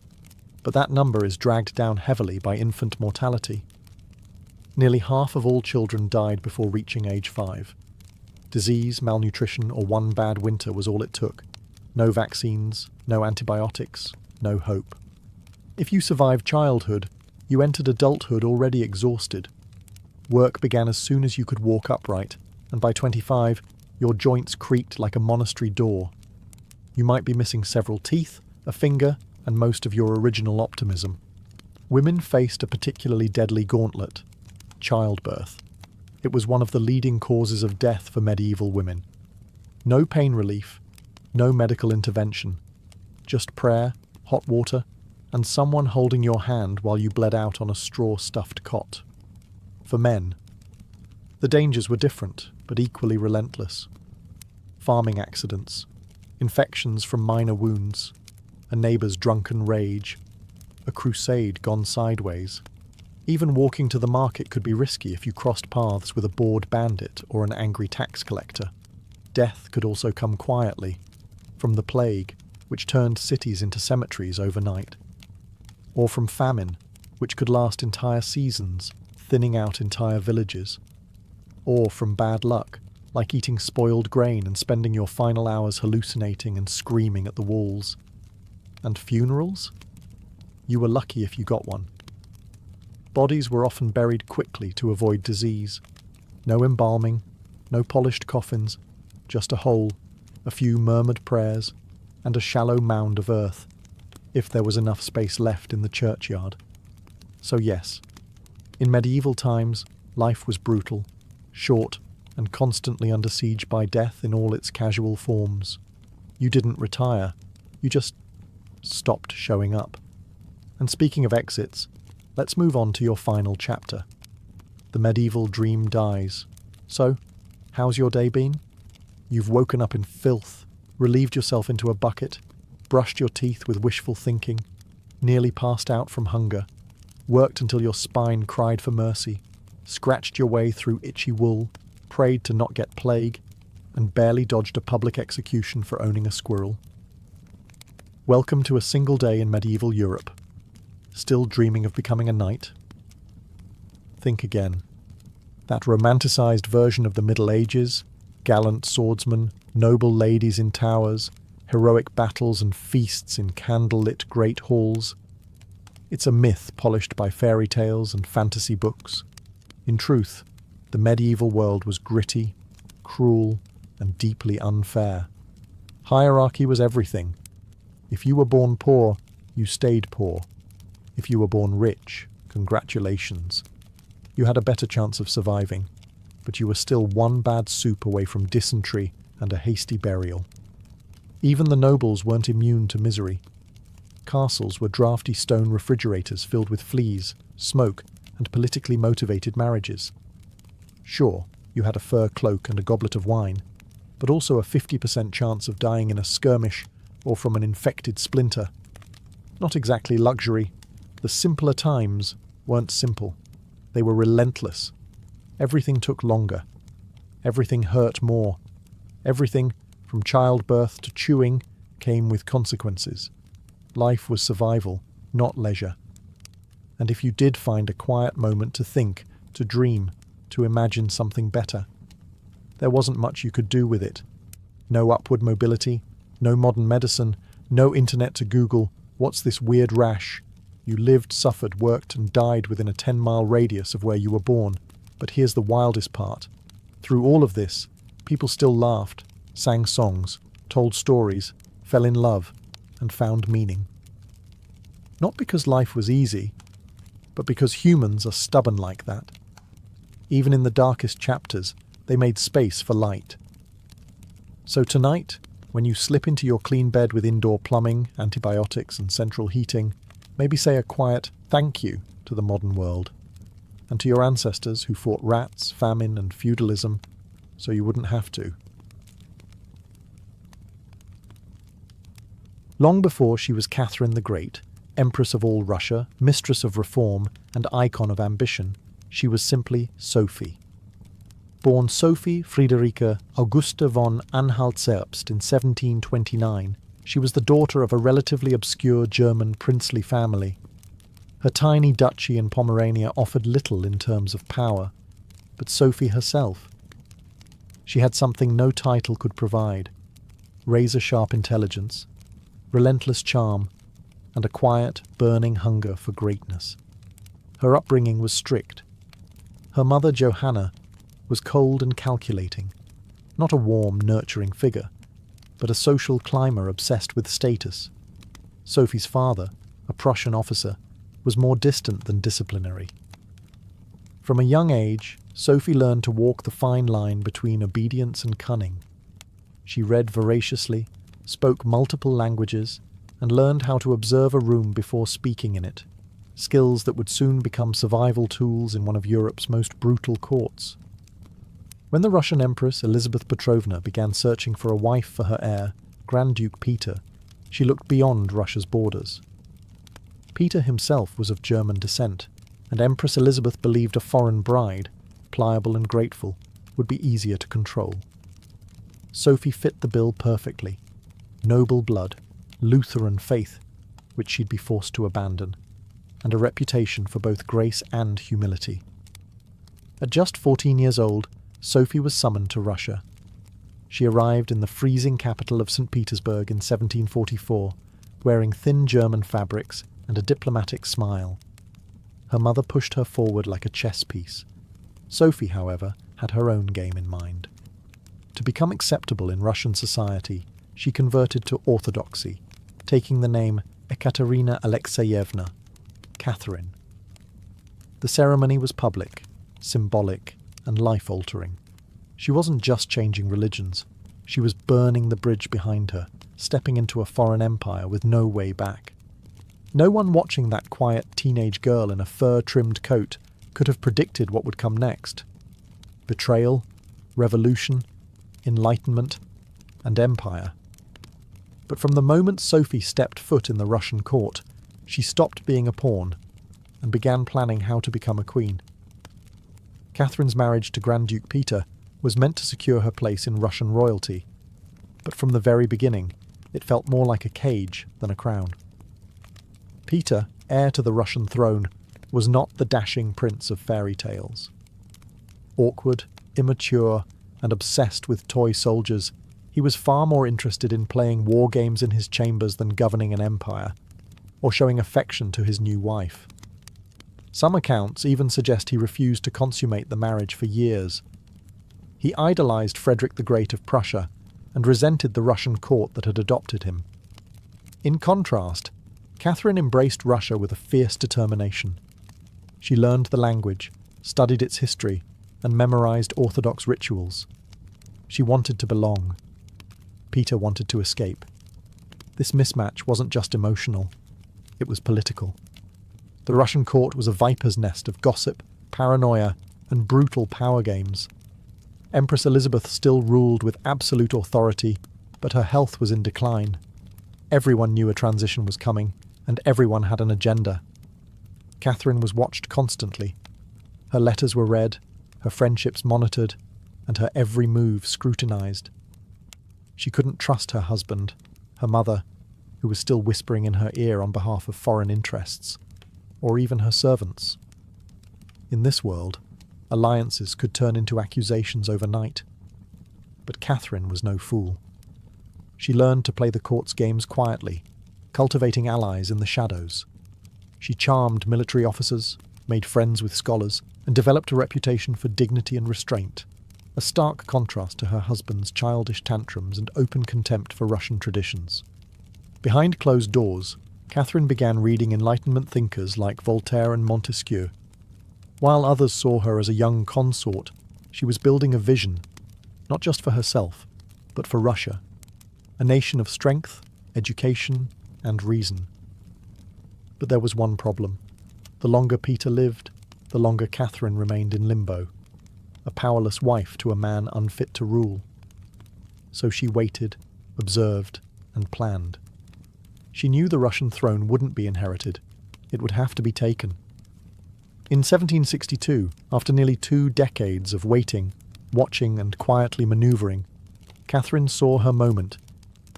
but that number is dragged down heavily by infant mortality. Nearly half of all children died before reaching age 5. Disease, malnutrition, or one bad winter was all it took. No vaccines, no antibiotics, no hope. If you survived childhood, you entered adulthood already exhausted. Work began as soon as you could walk upright, and by 25, your joints creaked like a monastery door. You might be missing several teeth, a finger, and most of your original optimism. Women faced a particularly deadly gauntlet: childbirth. It was one of the leading causes of death for medieval women. No pain relief, no medical intervention, just prayer, hot water, and someone holding your hand while you bled out on a straw-stuffed cot. For men, the dangers were different, but equally relentless. Farming accidents, infections from minor wounds, a neighbour's drunken rage, a crusade gone sideways. Even walking to the market could be risky if you crossed paths with a bored bandit or an angry tax collector. Death could also come quietly, from the plague, which turned cities into cemeteries overnight, or from famine, which could last entire seasons, thinning out entire villages, or from bad luck, like eating spoiled grain and spending your final hours hallucinating and screaming at the walls. And funerals? You were lucky if you got one. Bodies were often buried quickly to avoid disease. No embalming, no polished coffins, just a hole, a few murmured prayers, and a shallow mound of earth, if there was enough space left in the churchyard. So yes, in medieval times, life was brutal, short, and constantly under siege by death in all its casual forms. You didn't retire, you just stopped showing up. And speaking of exits, let's move on to your final chapter. The medieval dream dies. So, how's your day been? You've woken up in filth, relieved yourself into a bucket, brushed your teeth with wishful thinking, nearly passed out from hunger, worked until your spine cried for mercy, scratched your way through itchy wool, prayed to not get plague, and barely dodged a public execution for owning a squirrel. Welcome to a single day in medieval Europe. Still dreaming of becoming a knight? Think again. That romanticised version of the Middle Ages, gallant swordsmen, noble ladies in towers, heroic battles and feasts in candle-lit great halls. It's a myth polished by fairy tales and fantasy books. In truth, the medieval world was gritty, cruel, and deeply unfair. Hierarchy was everything. If you were born poor, you stayed poor. If you were born rich, congratulations. You had a better chance of surviving, but you were still one bad soup away from dysentery and a hasty burial. Even the nobles weren't immune to misery. Castles were drafty stone refrigerators filled with fleas, smoke, and politically motivated marriages. Sure, you had a fur cloak and a goblet of wine, but also a 50% chance of dying in a skirmish or from an infected splinter. Not exactly luxury. The simpler times weren't simple. They were relentless. Everything took longer. Everything hurt more. Everything, from childbirth to chewing, came with consequences. Life was survival, not leisure. And if you did find a quiet moment to think, to dream, to imagine something better, there wasn't much you could do with it. No upward mobility, no modern medicine, no internet to Google, what's this weird rash? You lived, suffered, worked, and died within a 10-mile radius of where you were born. But here's the wildest part. Through all of this, people still laughed, sang songs, told stories, fell in love, and found meaning. Not because life was easy, but because humans are stubborn like that. Even in the darkest chapters, they made space for light. So tonight, when you slip into your clean bed with indoor plumbing, antibiotics, and central heating, maybe say a quiet thank you to the modern world, and to your ancestors who fought rats, famine, and feudalism, so you wouldn't have to. Long before she was Catherine the Great, Empress of all Russia, mistress of reform, and icon of ambition, she was simply Sophie. Born Sophie Friederike Augusta von Anhalt-Zerbst in 1729, she was the daughter of a relatively obscure German princely family. Her tiny duchy in Pomerania offered little in terms of power, but Sophie herself. She had something no title could provide: razor-sharp intelligence, relentless charm, and a quiet, burning hunger for greatness. Her upbringing was strict. Her mother, Johanna, was cold and calculating, not a warm, nurturing figure, but a social climber obsessed with status. Sophie's father, a Prussian officer, was more distant than disciplinary. From a young age, Sophie learned to walk the fine line between obedience and cunning. She read voraciously, spoke multiple languages, and learned how to observe a room before speaking in it, skills that would soon become survival tools in one of Europe's most brutal courts. When the Russian Empress Elizabeth Petrovna began searching for a wife for her heir, Grand Duke Peter, she looked beyond Russia's borders. Peter himself was of German descent, and Empress Elizabeth believed a foreign bride, pliable and grateful, would be easier to control. Sophie fit the bill perfectly. Noble blood, Lutheran faith, which she'd be forced to abandon, and a reputation for both grace and humility. At just 14 years old, Sophie was summoned to Russia. She arrived in the freezing capital of St. Petersburg in 1744, wearing thin German fabrics and a diplomatic smile. Her mother pushed her forward like a chess piece. Sophie, however, had her own game in mind. To become acceptable in Russian society, she converted to Orthodoxy, taking the name Ekaterina Alexeyevna, Catherine. The ceremony was public, symbolic, and life-altering. She wasn't just changing religions. She was burning the bridge behind her, stepping into a foreign empire with no way back. No one watching that quiet teenage girl in a fur-trimmed coat could have predicted what would come next. Betrayal, revolution, enlightenment, and empire. But from the moment Sophie stepped foot in the Russian court, she stopped being a pawn and began planning how to become a queen. Catherine's marriage to Grand Duke Peter was meant to secure her place in Russian royalty, but from the very beginning, it felt more like a cage than a crown. Peter, heir to the Russian throne, was not the dashing prince of fairy tales. Awkward, immature, and obsessed with toy soldiers, he was far more interested in playing war games in his chambers than governing an empire, or showing affection to his new wife. Some accounts even suggest he refused to consummate the marriage for years. He idolized Frederick the Great of Prussia and resented the Russian court that had adopted him. In contrast, Catherine embraced Russia with a fierce determination. She learned the language, studied its history, and memorized Orthodox rituals. She wanted to belong. Peter wanted to escape. This mismatch wasn't just emotional, it was political. The Russian court was a viper's nest of gossip, paranoia, and brutal power games. Empress Elizabeth still ruled with absolute authority, but her health was in decline. Everyone knew a transition was coming, and everyone had an agenda. Catherine was watched constantly. Her letters were read, her friendships monitored, and her every move scrutinized. She couldn't trust her husband, her mother, who was still whispering in her ear on behalf of foreign interests, or even her servants. In this world, alliances could turn into accusations overnight. But Catherine was no fool. She learned to play the court's games quietly, cultivating allies in the shadows. She charmed military officers, made friends with scholars, and developed a reputation for dignity and restraint, a stark contrast to her husband's childish tantrums and open contempt for Russian traditions. Behind closed doors, Catherine began reading Enlightenment thinkers like Voltaire and Montesquieu. While others saw her as a young consort, she was building a vision, not just for herself, but for Russia, a nation of strength, education, and reason. But there was one problem. The longer Peter lived, the longer Catherine remained in limbo, a powerless wife to a man unfit to rule. So she waited, observed, and planned. She knew the Russian throne wouldn't be inherited. It would have to be taken. In 1762, after nearly 2 decades of waiting, watching, and quietly manoeuvring, Catherine saw her moment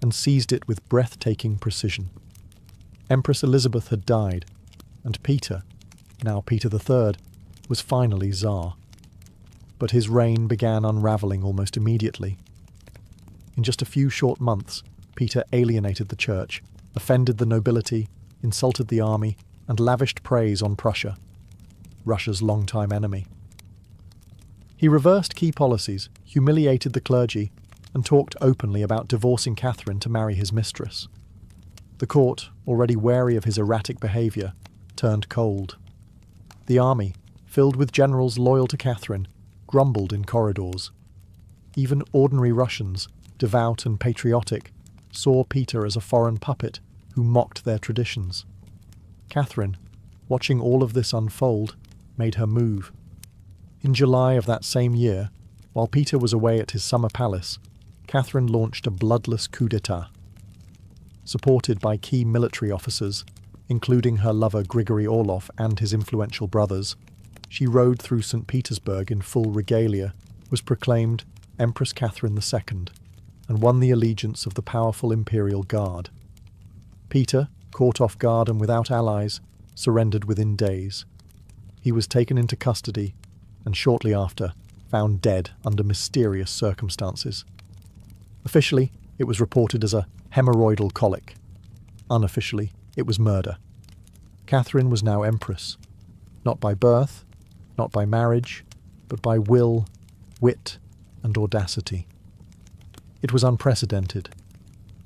and seized it with breathtaking precision. Empress Elizabeth had died, and Peter, now Peter III, was finally Tsar. But his reign began unravelling almost immediately. In just a few short months, Peter alienated the church, offended the nobility, insulted the army, and lavished praise on Prussia, Russia's longtime enemy. He reversed key policies, humiliated the clergy, and talked openly about divorcing Catherine to marry his mistress. The court, already wary of his erratic behaviour, turned cold. The army, filled with generals loyal to Catherine, grumbled in corridors. Even ordinary Russians, devout and patriotic, saw Peter as a foreign puppet who mocked their traditions. Catherine, watching all of this unfold, made her move. In July of that same year, while Peter was away at his summer palace, Catherine launched a bloodless coup d'etat. Supported by key military officers, including her lover Grigory Orlov and his influential brothers, she rode through St. Petersburg in full regalia, was proclaimed Empress Catherine II, and won the allegiance of the powerful Imperial Guard. Peter, caught off guard and without allies, surrendered within days. He was taken into custody, and shortly after, found dead under mysterious circumstances. Officially, it was reported as a hemorrhoidal colic. Unofficially, it was murder. Catherine was now empress, not by birth, not by marriage, but by will, wit, and audacity. It was unprecedented.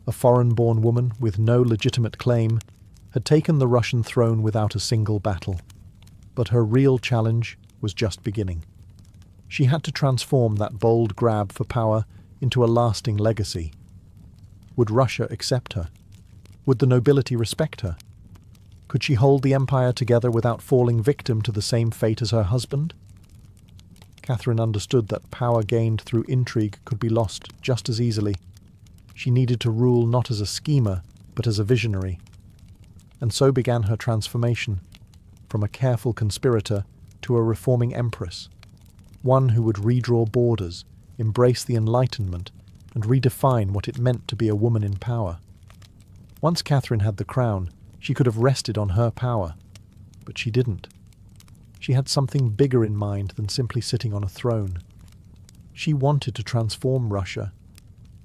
A foreign-born woman with no legitimate claim had taken the Russian throne without a single battle. But her real challenge was just beginning. She had to transform that bold grab for power into a lasting legacy. Would Russia accept her? Would the nobility respect her? Could she hold the empire together without falling victim to the same fate as her husband? Catherine understood that power gained through intrigue could be lost just as easily. She needed to rule not as a schemer, but as a visionary. And so began her transformation, from a careful conspirator to a reforming empress, one who would redraw borders, embrace the Enlightenment, and redefine what it meant to be a woman in power. Once Catherine had the crown, she could have rested on her power, but she didn't. She had something bigger in mind than simply sitting on a throne. She wanted to transform Russia,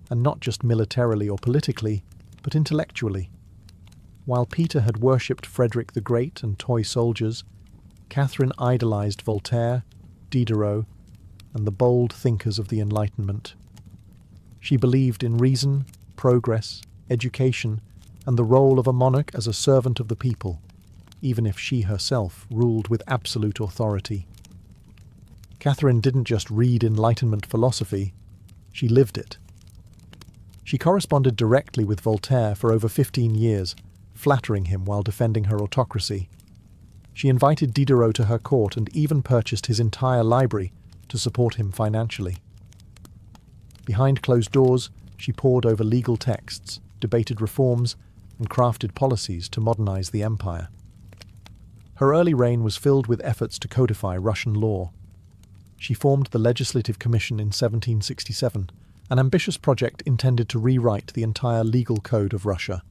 and not just militarily or politically, but intellectually. While Peter had worshipped Frederick the Great and toy soldiers, Catherine idolized Voltaire, Diderot, and the bold thinkers of the Enlightenment. She believed in reason, progress, education, and the role of a monarch as a servant of the people, even if she herself ruled with absolute authority. Catherine didn't just read Enlightenment philosophy, she lived it. She corresponded directly with Voltaire for over 15 years, flattering him while defending her autocracy. She invited Diderot to her court and even purchased his entire library to support him financially. Behind closed doors, she pored over legal texts, debated reforms, and crafted policies to modernize the empire. Her early reign was filled with efforts to codify Russian law. She formed the Legislative Commission in 1767, an ambitious project intended to rewrite the entire legal code of Russia.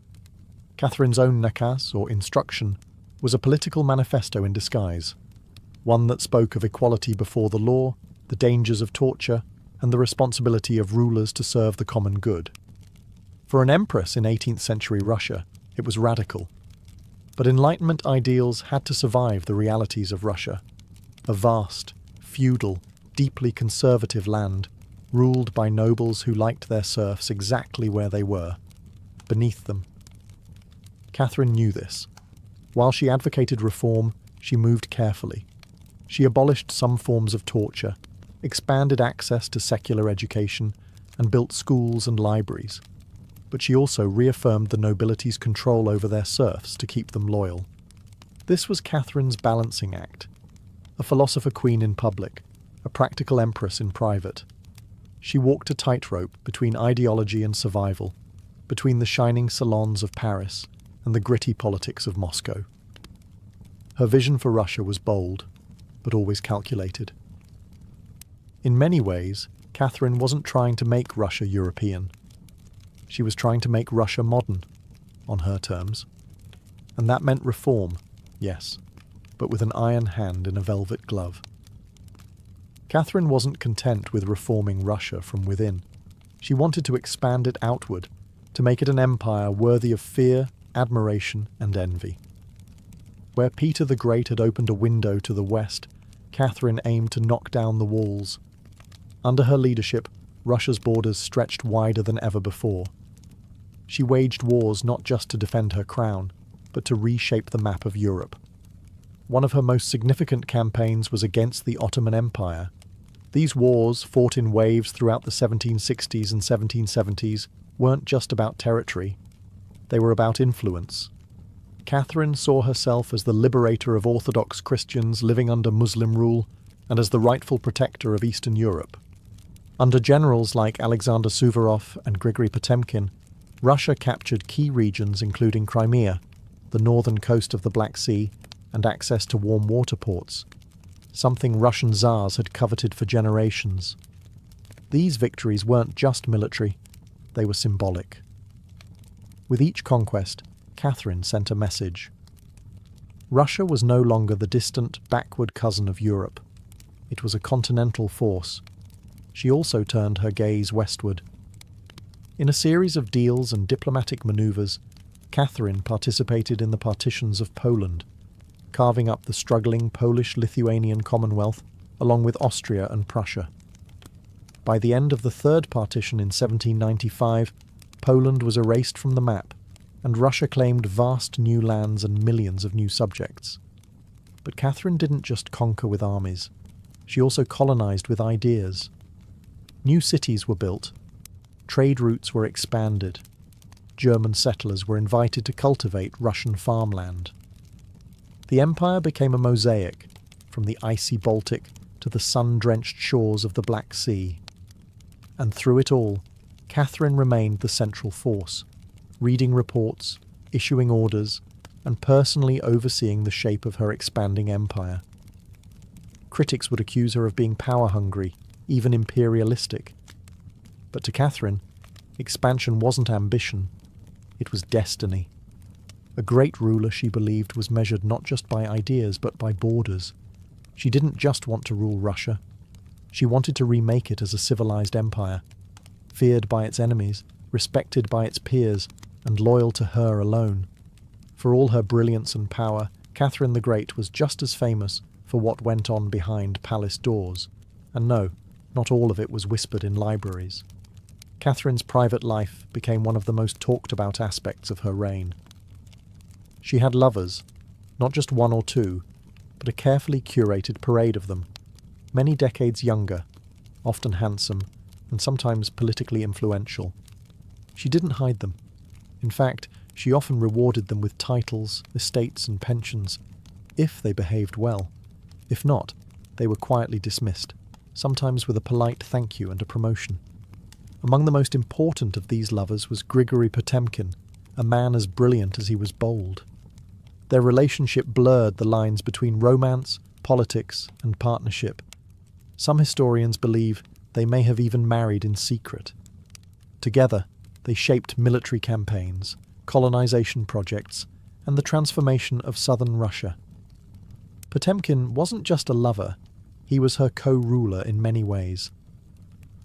Catherine's own nakaz, or instruction, was a political manifesto in disguise, one that spoke of equality before the law, the dangers of torture, and the responsibility of rulers to serve the common good. For an empress in 18th century Russia, it was radical. But Enlightenment ideals had to survive the realities of Russia, a vast, feudal, deeply conservative land, ruled by nobles who liked their serfs exactly where they were, beneath them. Catherine knew this. While she advocated reform, she moved carefully. She abolished some forms of torture, expanded access to secular education, and built schools and libraries. But she also reaffirmed the nobility's control over their serfs to keep them loyal. This was Catherine's balancing act, a philosopher queen in public, a practical empress in private. She walked a tightrope between ideology and survival, between the shining salons of Paris and the gritty politics of Moscow. Her vision for Russia was bold, but always calculated. In many ways, Catherine wasn't trying to make Russia European. She was trying to make Russia modern, on her terms. And that meant reform, yes, but with an iron hand in a velvet glove. Catherine wasn't content with reforming Russia from within. She wanted to expand it outward, to make it an empire worthy of fear, admiration, and envy. Where Peter the Great had opened a window to the west, Catherine aimed to knock down the walls. Under her leadership, Russia's borders stretched wider than ever before. She waged wars not just to defend her crown, but to reshape the map of Europe. One of her most significant campaigns was against the Ottoman Empire. These wars, fought in waves throughout the 1760s and 1770s, weren't just about territory. They were about influence. Catherine saw herself as the liberator of Orthodox Christians living under Muslim rule and as the rightful protector of Eastern Europe. Under generals like Alexander Suvorov and Grigory Potemkin, Russia captured key regions including Crimea, the northern coast of the Black Sea, and access to warm water ports, something Russian Tsars had coveted for generations. These victories weren't just military, they were symbolic. With each conquest, Catherine sent a message. Russia was no longer the distant, backward cousin of Europe. It was a continental force. She also turned her gaze westward. In a series of deals and diplomatic maneuvers, Catherine participated in the partitions of Poland, carving up the struggling Polish-Lithuanian Commonwealth along with Austria and Prussia. By the end of the Third Partition in 1795, Poland was erased from the map, and Russia claimed vast new lands and millions of new subjects. But Catherine didn't just conquer with armies. She also colonized with ideas. New cities were built. Trade routes were expanded. German settlers were invited to cultivate Russian farmland. The empire became a mosaic, from the icy Baltic to the sun-drenched shores of the Black Sea. And through it all, Catherine remained the central force, reading reports, issuing orders, and personally overseeing the shape of her expanding empire. Critics would accuse her of being power-hungry, even imperialistic. But to Catherine, expansion wasn't ambition, it was destiny. A great ruler, she believed, was measured not just by ideas but by borders. She didn't just want to rule Russia. She wanted to remake it as a civilized empire, feared by its enemies, respected by its peers, and loyal to her alone. For all her brilliance and power, Catherine the Great was just as famous for what went on behind palace doors. And no, not all of it was whispered in libraries. Catherine's private life became one of the most talked about aspects of her reign. She had lovers, not just one or two, but a carefully curated parade of them, many decades younger, often handsome, and sometimes politically influential. She didn't hide them. In fact, she often rewarded them with titles, estates, and pensions, if they behaved well. If not, they were quietly dismissed, sometimes with a polite thank you and a promotion. Among the most important of these lovers was Grigory Potemkin, a man as brilliant as he was bold. Their relationship blurred the lines between romance, politics, and partnership. Some historians believe they may have even married in secret. Together, they shaped military campaigns, colonization projects, and the transformation of southern Russia. Potemkin wasn't just a lover, he was her co-ruler in many ways.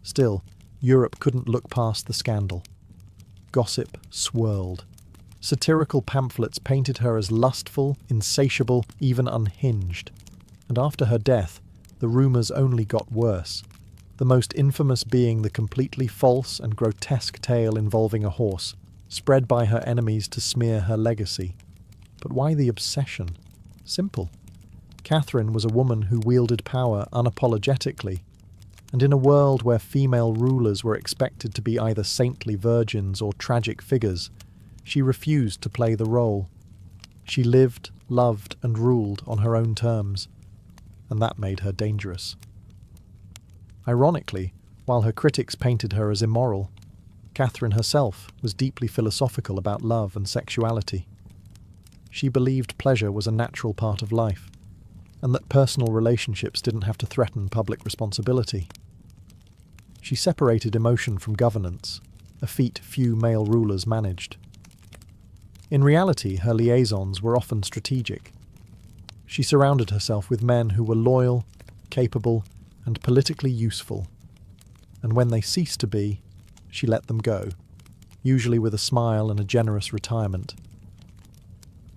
Still, Europe couldn't look past the scandal. Gossip swirled. Satirical pamphlets painted her as lustful, insatiable, even unhinged. And after her death, the rumours only got worse, the most infamous being the completely false and grotesque tale involving a horse, spread by her enemies to smear her legacy. But why the obsession? Simple. Catherine was a woman who wielded power unapologetically, and in a world where female rulers were expected to be either saintly virgins or tragic figures, she refused to play the role. She lived, loved, and ruled on her own terms, and that made her dangerous. Ironically, while her critics painted her as immoral, Catherine herself was deeply philosophical about love and sexuality. She believed pleasure was a natural part of life, and that personal relationships didn't have to threaten public responsibility. She separated emotion from governance, a feat few male rulers managed. In reality, her liaisons were often strategic. She surrounded herself with men who were loyal, capable, and politically useful. And when they ceased to be, she let them go, usually with a smile and a generous retirement.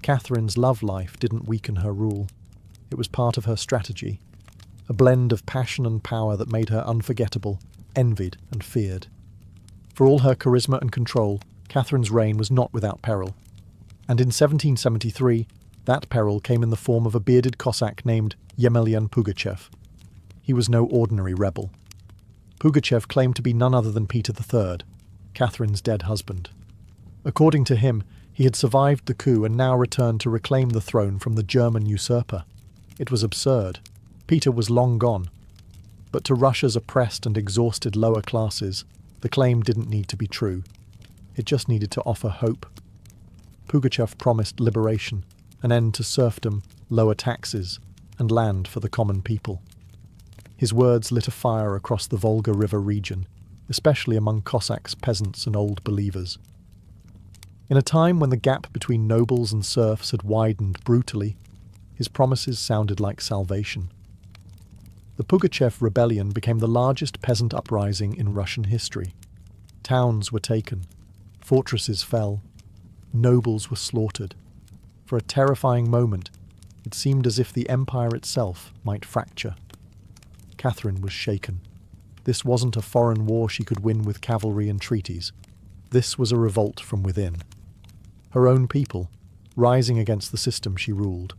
Catherine's love life didn't weaken her rule. It was part of her strategy, a blend of passion and power that made her unforgettable, envied and feared. For all her charisma and control, Catherine's reign was not without peril. And in 1773, that peril came in the form of a bearded Cossack named Yemelyan Pugachev. He was no ordinary rebel. Pugachev claimed to be none other than Peter III, Catherine's dead husband. According to him, he had survived the coup and now returned to reclaim the throne from the German usurper. It was absurd. Peter was long gone. But to Russia's oppressed and exhausted lower classes, the claim didn't need to be true. It just needed to offer hope. Pugachev promised liberation, an end to serfdom, lower taxes, and land for the common people. His words lit a fire across the Volga River region, especially among Cossacks, peasants, and old believers. In a time when the gap between nobles and serfs had widened brutally, his promises sounded like salvation. The Pugachev rebellion became the largest peasant uprising in Russian history. Towns were taken, fortresses fell, Nobles were slaughtered. For a terrifying moment, it seemed as if the empire itself might fracture. Catherine was shaken. This wasn't a foreign war she could win with cavalry and treaties. This was a revolt from within. Her own people, rising against the system she ruled.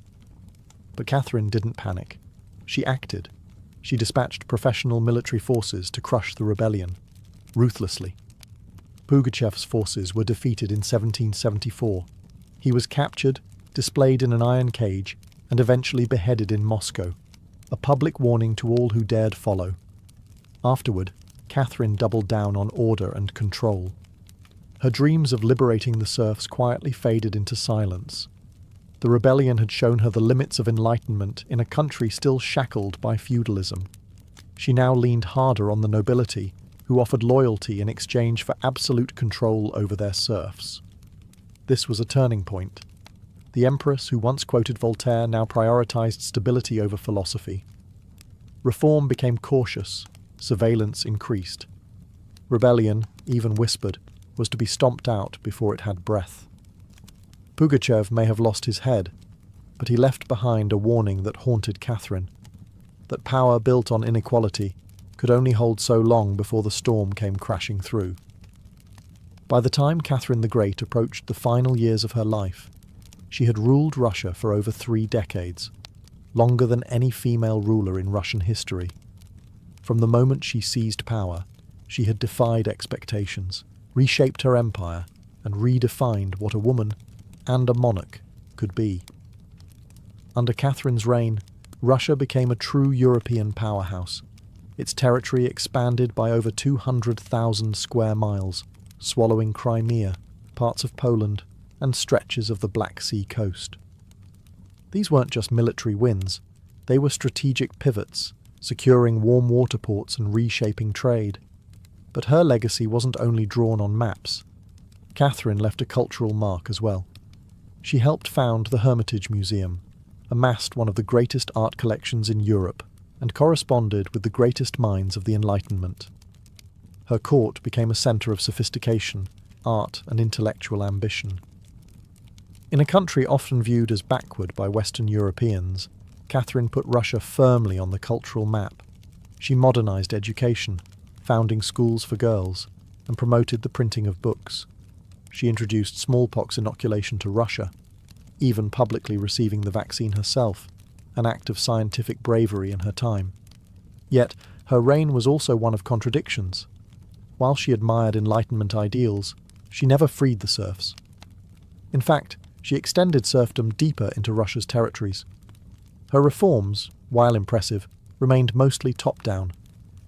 But Catherine didn't panic. She acted. She dispatched professional military forces to crush the rebellion, ruthlessly. Pugachev's forces were defeated in 1774. He was captured, displayed in an iron cage, and eventually beheaded in Moscow, a public warning to all who dared follow. Afterward, Catherine doubled down on order and control. Her dreams of liberating the serfs quietly faded into silence. The rebellion had shown her the limits of enlightenment in a country still shackled by feudalism. She now leaned harder on the nobility, who offered loyalty in exchange for absolute control over their serfs. This was a turning point. The empress who once quoted Voltaire now prioritized stability over philosophy. Reform became cautious, surveillance increased. Rebellion, even whispered, was to be stomped out before it had breath. Pugachev may have lost his head, but he left behind a warning that haunted Catherine, that power built on inequality could only hold so long before the storm came crashing through. By the time Catherine the Great approached the final years of her life, she had ruled Russia for over 3 decades, longer than any female ruler in Russian history. From the moment she seized power, she had defied expectations, reshaped her empire, and redefined what a woman and a monarch could be. Under Catherine's reign, Russia became a true European powerhouse. Its territory expanded by over 200,000 square miles, swallowing Crimea, parts of Poland, and stretches of the Black Sea coast. These weren't just military wins, they were strategic pivots, securing warm water ports and reshaping trade. But her legacy wasn't only drawn on maps. Catherine left a cultural mark as well. She helped found the Hermitage Museum, amassed one of the greatest art collections in Europe, and corresponded with the greatest minds of the Enlightenment. Her court became a centre of sophistication, art, and intellectual ambition. In a country often viewed as backward by Western Europeans, Catherine put Russia firmly on the cultural map. She modernised education, founding schools for girls, and promoted the printing of books. She introduced smallpox inoculation to Russia, even publicly receiving the vaccine herself, an act of scientific bravery in her time. Yet, her reign was also one of contradictions. While she admired Enlightenment ideals, she never freed the serfs. In fact, she extended serfdom deeper into Russia's territories. Her reforms, while impressive, remained mostly top-down,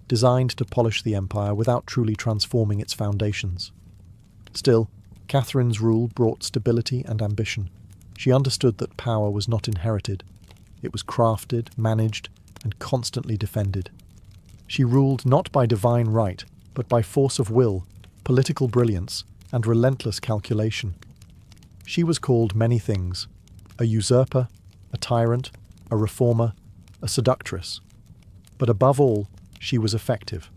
designed to polish the empire without truly transforming its foundations. Still, Catherine's rule brought stability and ambition. She understood that power was not inherited. It was crafted, managed, and constantly defended. She ruled not by divine right, but by force of will, political brilliance, and relentless calculation. She was called many things: a usurper, a tyrant, a reformer, a seductress. But above all, she was effective.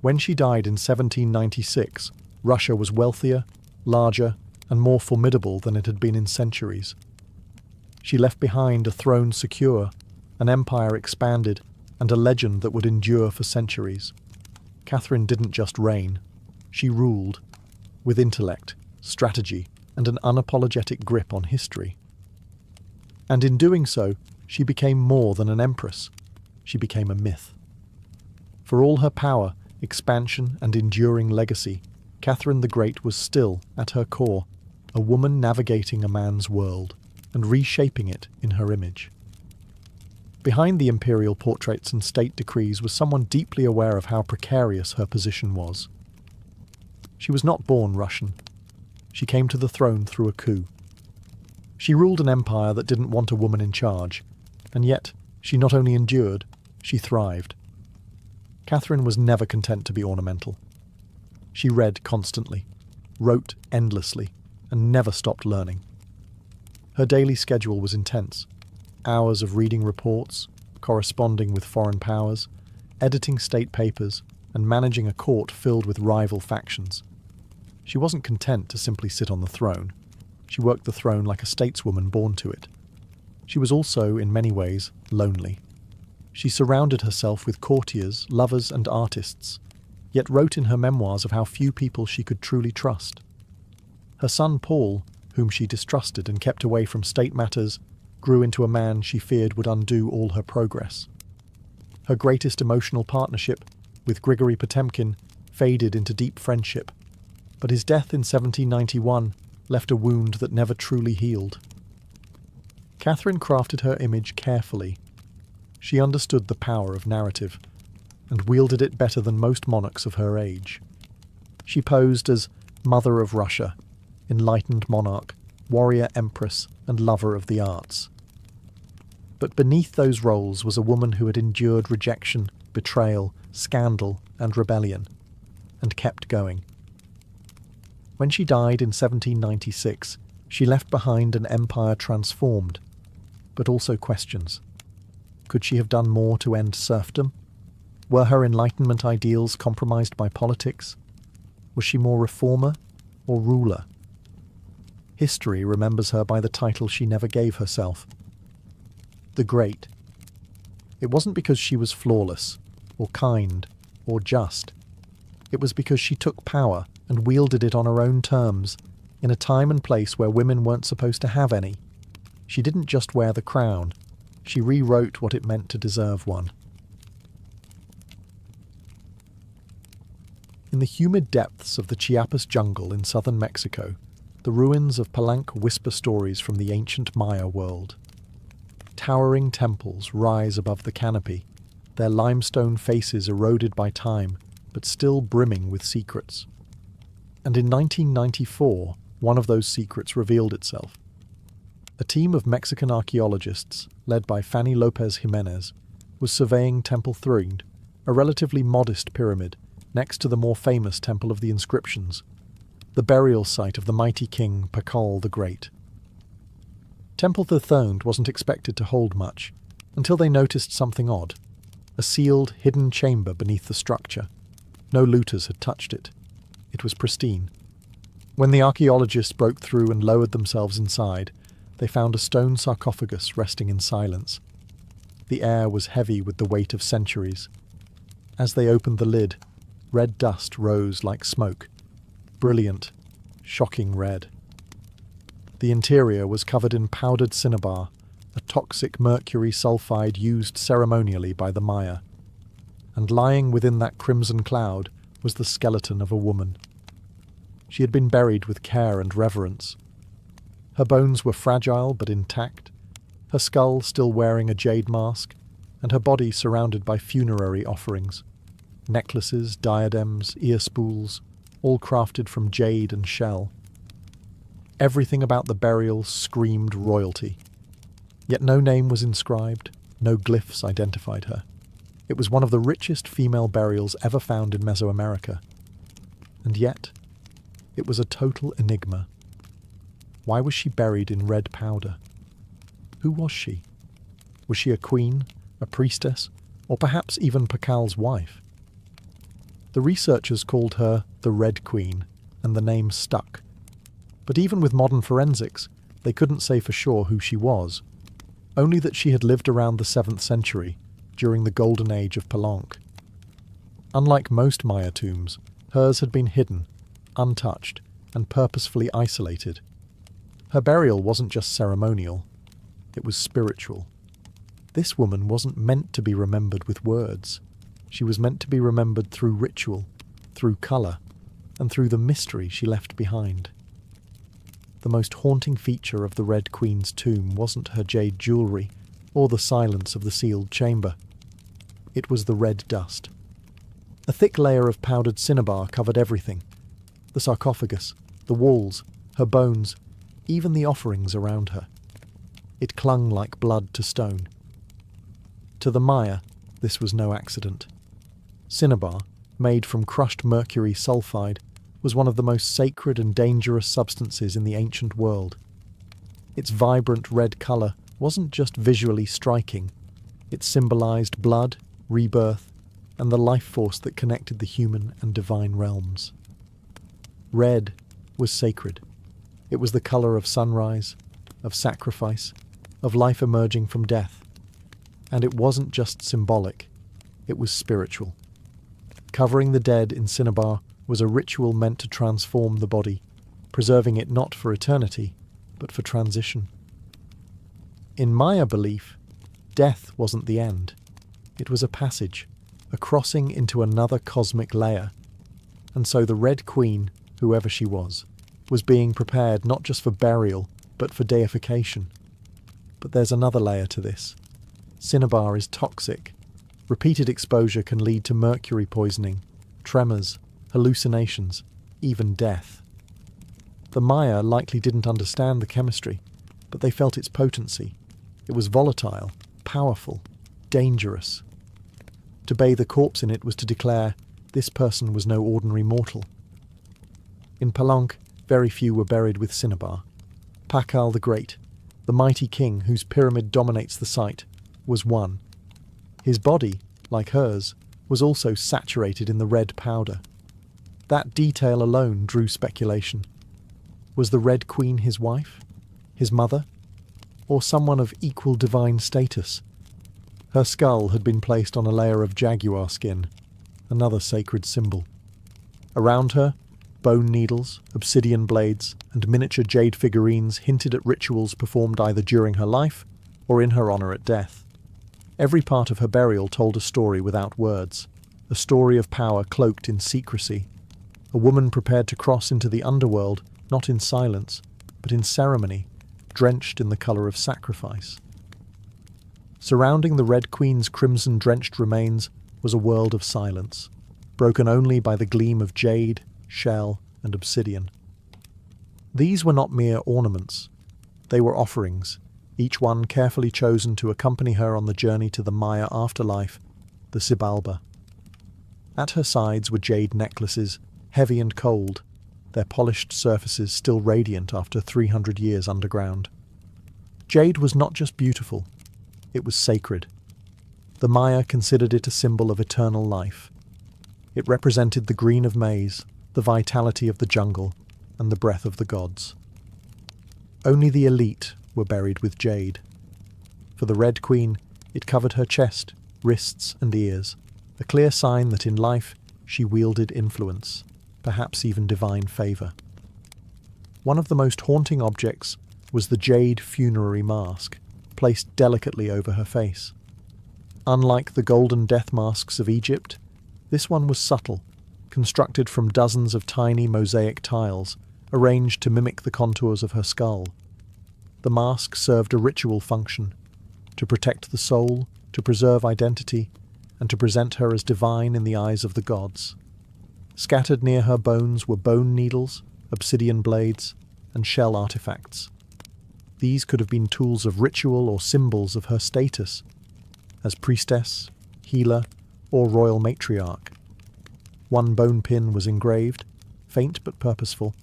When she died in 1796, Russia was wealthier, larger, and more formidable than it had been in centuries. She left behind a throne secure, an empire expanded, and a legend that would endure for centuries. Catherine didn't just reign, she ruled, with intellect, strategy, and an unapologetic grip on history. And in doing so, she became more than an empress. She became a myth. For all her power, expansion, and enduring legacy, Catherine the Great was still, at her core, a woman navigating a man's world and reshaping it in her image. Behind the imperial portraits and state decrees was someone deeply aware of how precarious her position was. She was not born Russian. She came to the throne through a coup. She ruled an empire that didn't want a woman in charge, and yet she not only endured, she thrived. Catherine was never content to be ornamental. She read constantly, wrote endlessly, and never stopped learning. Her daily schedule was intense. Hours of reading reports, corresponding with foreign powers, editing state papers, and managing a court filled with rival factions. She wasn't content to simply sit on the throne. She worked the throne like a stateswoman born to it. She was also, in many ways, lonely. She surrounded herself with courtiers, lovers, and artists, yet wrote in her memoirs of how few people she could truly trust. Her son Paul, whom she distrusted and kept away from state matters, grew into a man she feared would undo all her progress. Her greatest emotional partnership, with Grigory Potemkin, faded into deep friendship, but his death in 1791 left a wound that never truly healed. Catherine crafted her image carefully. She understood the power of narrative, and wielded it better than most monarchs of her age. She posed as Mother of Russia, enlightened monarch, warrior empress, and lover of the arts. But beneath those roles was a woman who had endured rejection, betrayal, scandal, and rebellion, and kept going. When she died in 1796, she left behind an empire transformed, but also questions. Could she have done more to end serfdom? Were her Enlightenment ideals compromised by politics? Was she more reformer or ruler? History remembers her by the title she never gave herself, the Great. It wasn't because she was flawless, or kind, or just. It was because she took power and wielded it on her own terms, in a time and place where women weren't supposed to have any. She didn't just wear the crown, she rewrote what it meant to deserve one. In the humid depths of the Chiapas jungle in southern Mexico, the ruins of Palenque whisper stories from the ancient Maya world. Towering temples rise above the canopy, their limestone faces eroded by time, but still brimming with secrets. And in 1994, one of those secrets revealed itself. A team of Mexican archaeologists, led by Fanny Lopez Jimenez, was surveying Temple 3, a relatively modest pyramid, next to the more famous Temple of the Inscriptions, the burial site of the mighty king Pakal the Great. Temple 3 wasn't expected to hold much, until they noticed something odd, a sealed, hidden chamber beneath the structure. No looters had touched it. It was pristine. When the archaeologists broke through and lowered themselves inside, they found a stone sarcophagus resting in silence. The air was heavy with the weight of centuries. As they opened the lid, red dust rose like smoke. Brilliant, shocking red. The interior was covered in powdered cinnabar, a toxic mercury sulfide used ceremonially by the Maya. And lying within that crimson cloud was the skeleton of a woman. She had been buried with care and reverence. Her bones were fragile but intact, her skull still wearing a jade mask, and her body surrounded by funerary offerings. Necklaces, diadems, ear spools, all crafted from jade and shell. Everything about the burial screamed royalty. Yet no name was inscribed, no glyphs identified her. It was one of the richest female burials ever found in Mesoamerica. And yet, it was a total enigma. Why was she buried in red powder? Who was she? Was she a queen, a priestess, or perhaps even Pakal's wife? The researchers called her the Red Queen, and the name stuck. But even with modern forensics, they couldn't say for sure who she was, only that she had lived around the 7th century, during the golden age of Palenque. Unlike most Maya tombs, hers had been hidden, untouched, and purposefully isolated. Her burial wasn't just ceremonial, it was spiritual. This woman wasn't meant to be remembered with words. She was meant to be remembered through ritual, through colour, and through the mystery she left behind. The most haunting feature of the Red Queen's tomb wasn't her jade jewellery, or the silence of the sealed chamber. It was the red dust. A thick layer of powdered cinnabar covered everything. The sarcophagus, the walls, her bones, even the offerings around her. It clung like blood to stone. To the Maya, this was no accident. Cinnabar, made from crushed mercury sulfide, was one of the most sacred and dangerous substances in the ancient world. Its vibrant red colour wasn't just visually striking, it symbolised blood, rebirth, and the life force that connected the human and divine realms. Red was sacred. It was the color of sunrise, of sacrifice, of life emerging from death. And it wasn't just symbolic, it was spiritual. Covering the dead in cinnabar was a ritual meant to transform the body, preserving it not for eternity, but for transition. In Maya belief, death wasn't the end. It was a passage, a crossing into another cosmic layer. And so the Red Queen, whoever she was being prepared not just for burial, but for deification. But there's another layer to this. Cinnabar is toxic. Repeated exposure can lead to mercury poisoning, tremors, hallucinations, even death. The Maya likely didn't understand the chemistry, but they felt its potency. It was volatile, powerful, dangerous. To bathe a corpse in it was to declare this person was no ordinary mortal. In Palenque, very few were buried with cinnabar. Pakal the Great, the mighty king whose pyramid dominates the site, was one. His body, like hers, was also saturated in the red powder. That detail alone drew speculation. Was the Red Queen his wife? His mother? Or someone of equal divine status? Her skull had been placed on a layer of jaguar skin, another sacred symbol. Around her, bone needles, obsidian blades, and miniature jade figurines hinted at rituals performed either during her life or in her honor at death. Every part of her burial told a story without words, a story of power cloaked in secrecy, a woman prepared to cross into the underworld, not in silence, but in ceremony, drenched in the color of sacrifice. Surrounding the Red Queen's crimson-drenched remains was a world of silence, broken only by the gleam of jade, shell, and obsidian. These were not mere ornaments. They were offerings, each one carefully chosen to accompany her on the journey to the Maya afterlife, the Xibalba. At her sides were jade necklaces, heavy and cold, their polished surfaces still radiant after 300 years underground. Jade was not just beautiful, it was sacred. The Maya considered it a symbol of eternal life. It represented the green of maize, the vitality of the jungle, and the breath of the gods. Only the elite were buried with jade. For the Red Queen, it covered her chest, wrists, and ears, a clear sign that in life she wielded influence, perhaps even divine favour. One of the most haunting objects was the jade funerary mask, placed delicately over her face. Unlike the golden death masks of Egypt, this one was subtle, constructed from dozens of tiny mosaic tiles, arranged to mimic the contours of her skull. The mask served a ritual function, to protect the soul, to preserve identity, and to present her as divine in the eyes of the gods. Scattered near her bones were bone needles, obsidian blades, and shell artifacts. These could have been tools of ritual or symbols of her status, as priestess, healer, or royal matriarch. One bone pin was engraved, faint but purposeful,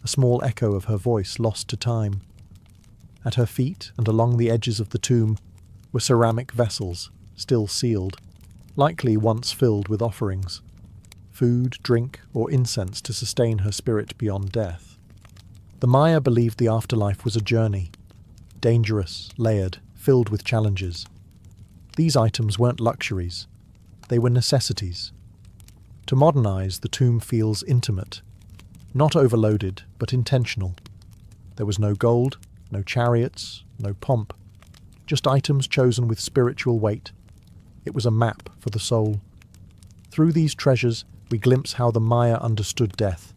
a small echo of her voice lost to time. At her feet and along the edges of the tomb were ceramic vessels, still sealed, likely once filled with offerings, food, drink, or incense to sustain her spirit beyond death. The Maya believed the afterlife was a journey, dangerous, layered, filled with challenges. These items weren't luxuries, they were necessities. To modernize, the tomb feels intimate, not overloaded, but intentional. There was no gold, no chariots, no pomp, just items chosen with spiritual weight. It was a map for the soul. Through these treasures, we glimpse how the Maya understood death,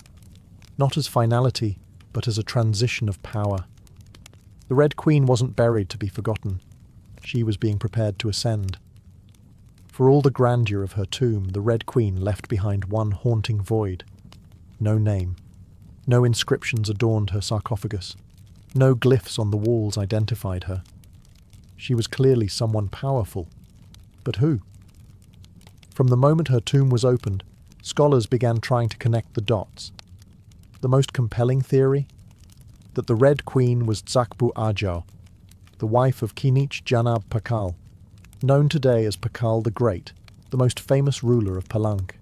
not as finality, but as a transition of power. The Red Queen wasn't buried to be forgotten. She was being prepared to ascend. For all the grandeur of her tomb, the Red Queen left behind one haunting void. No name. No inscriptions adorned her sarcophagus. No glyphs on the walls identified her. She was clearly someone powerful. But who? From the moment her tomb was opened, scholars began trying to connect the dots. The most compelling theory? That the Red Queen was Zakbu Ajau, the wife of Kinich Janab Pakal, known today as Pakal the Great, the most famous ruler of Palenque.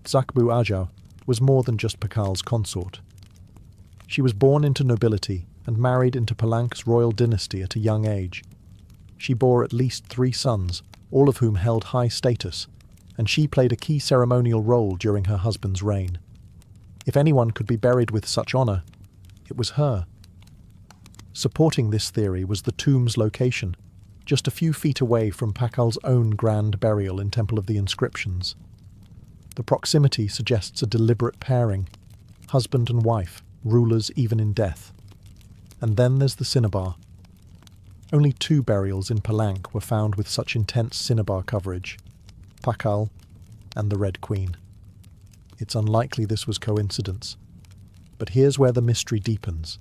Zakbu Ajau was more than just Pakal's consort. She was born into nobility and married into Palank's royal dynasty at a young age. She bore at least 3 sons, all of whom held high status, and she played a key ceremonial role during her husband's reign. If anyone could be buried with such honour, it was her. Supporting this theory was the tomb's location, just a few feet away from Pakal's own grand burial in Temple of the Inscriptions. The proximity suggests a deliberate pairing, husband and wife, rulers even in death. And then there's the cinnabar. Only 2 burials in Palank were found with such intense cinnabar coverage, Pakal and the Red Queen. It's unlikely this was coincidence. But here's where the mystery deepens.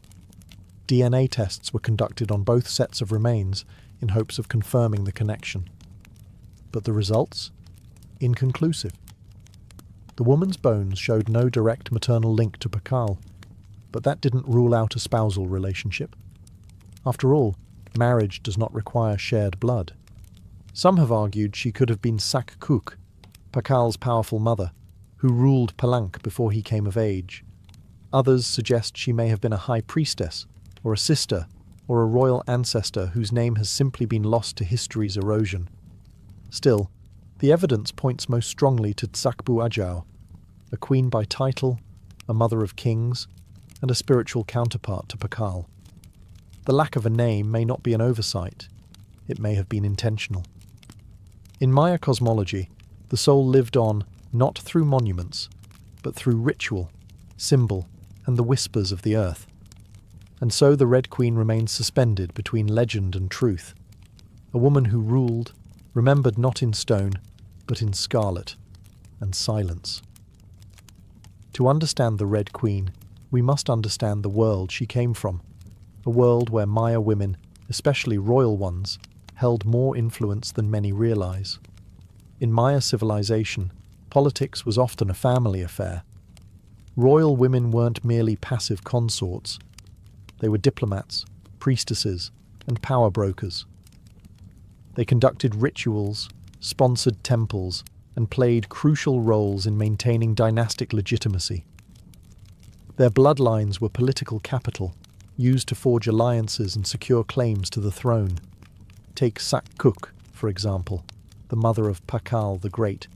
DNA tests were conducted on both sets of remains in hopes of confirming the connection. But the results? Inconclusive. The woman's bones showed no direct maternal link to Pakal, but that didn't rule out a spousal relationship. After all, marriage does not require shared blood. Some have argued she could have been Sakkuk, Pakal's powerful mother, who ruled Palank before he came of age. Others suggest she may have been a high priestess, or a sister, or a royal ancestor whose name has simply been lost to history's erosion. Still, the evidence points most strongly to Tsakbu Ajau, a queen by title, a mother of kings, and a spiritual counterpart to Pakal. The lack of a name may not be an oversight. It may have been intentional. In Maya cosmology, the soul lived on not through monuments, but through ritual, symbol, and the whispers of the earth. And so the Red Queen remains suspended between legend and truth, a woman who ruled, remembered not in stone, but in scarlet and silence. To understand the Red Queen, we must understand the world she came from, a world where Maya women, especially royal ones, held more influence than many realize. In Maya civilization, politics was often a family affair. Royal women weren't merely passive consorts. They were diplomats, priestesses, and power brokers. They conducted rituals, sponsored temples, and played crucial roles in maintaining dynastic legitimacy. Their bloodlines were political capital, used to forge alliances and secure claims to the throne. Take Sakkuk, for example, the mother of Pakal the Great.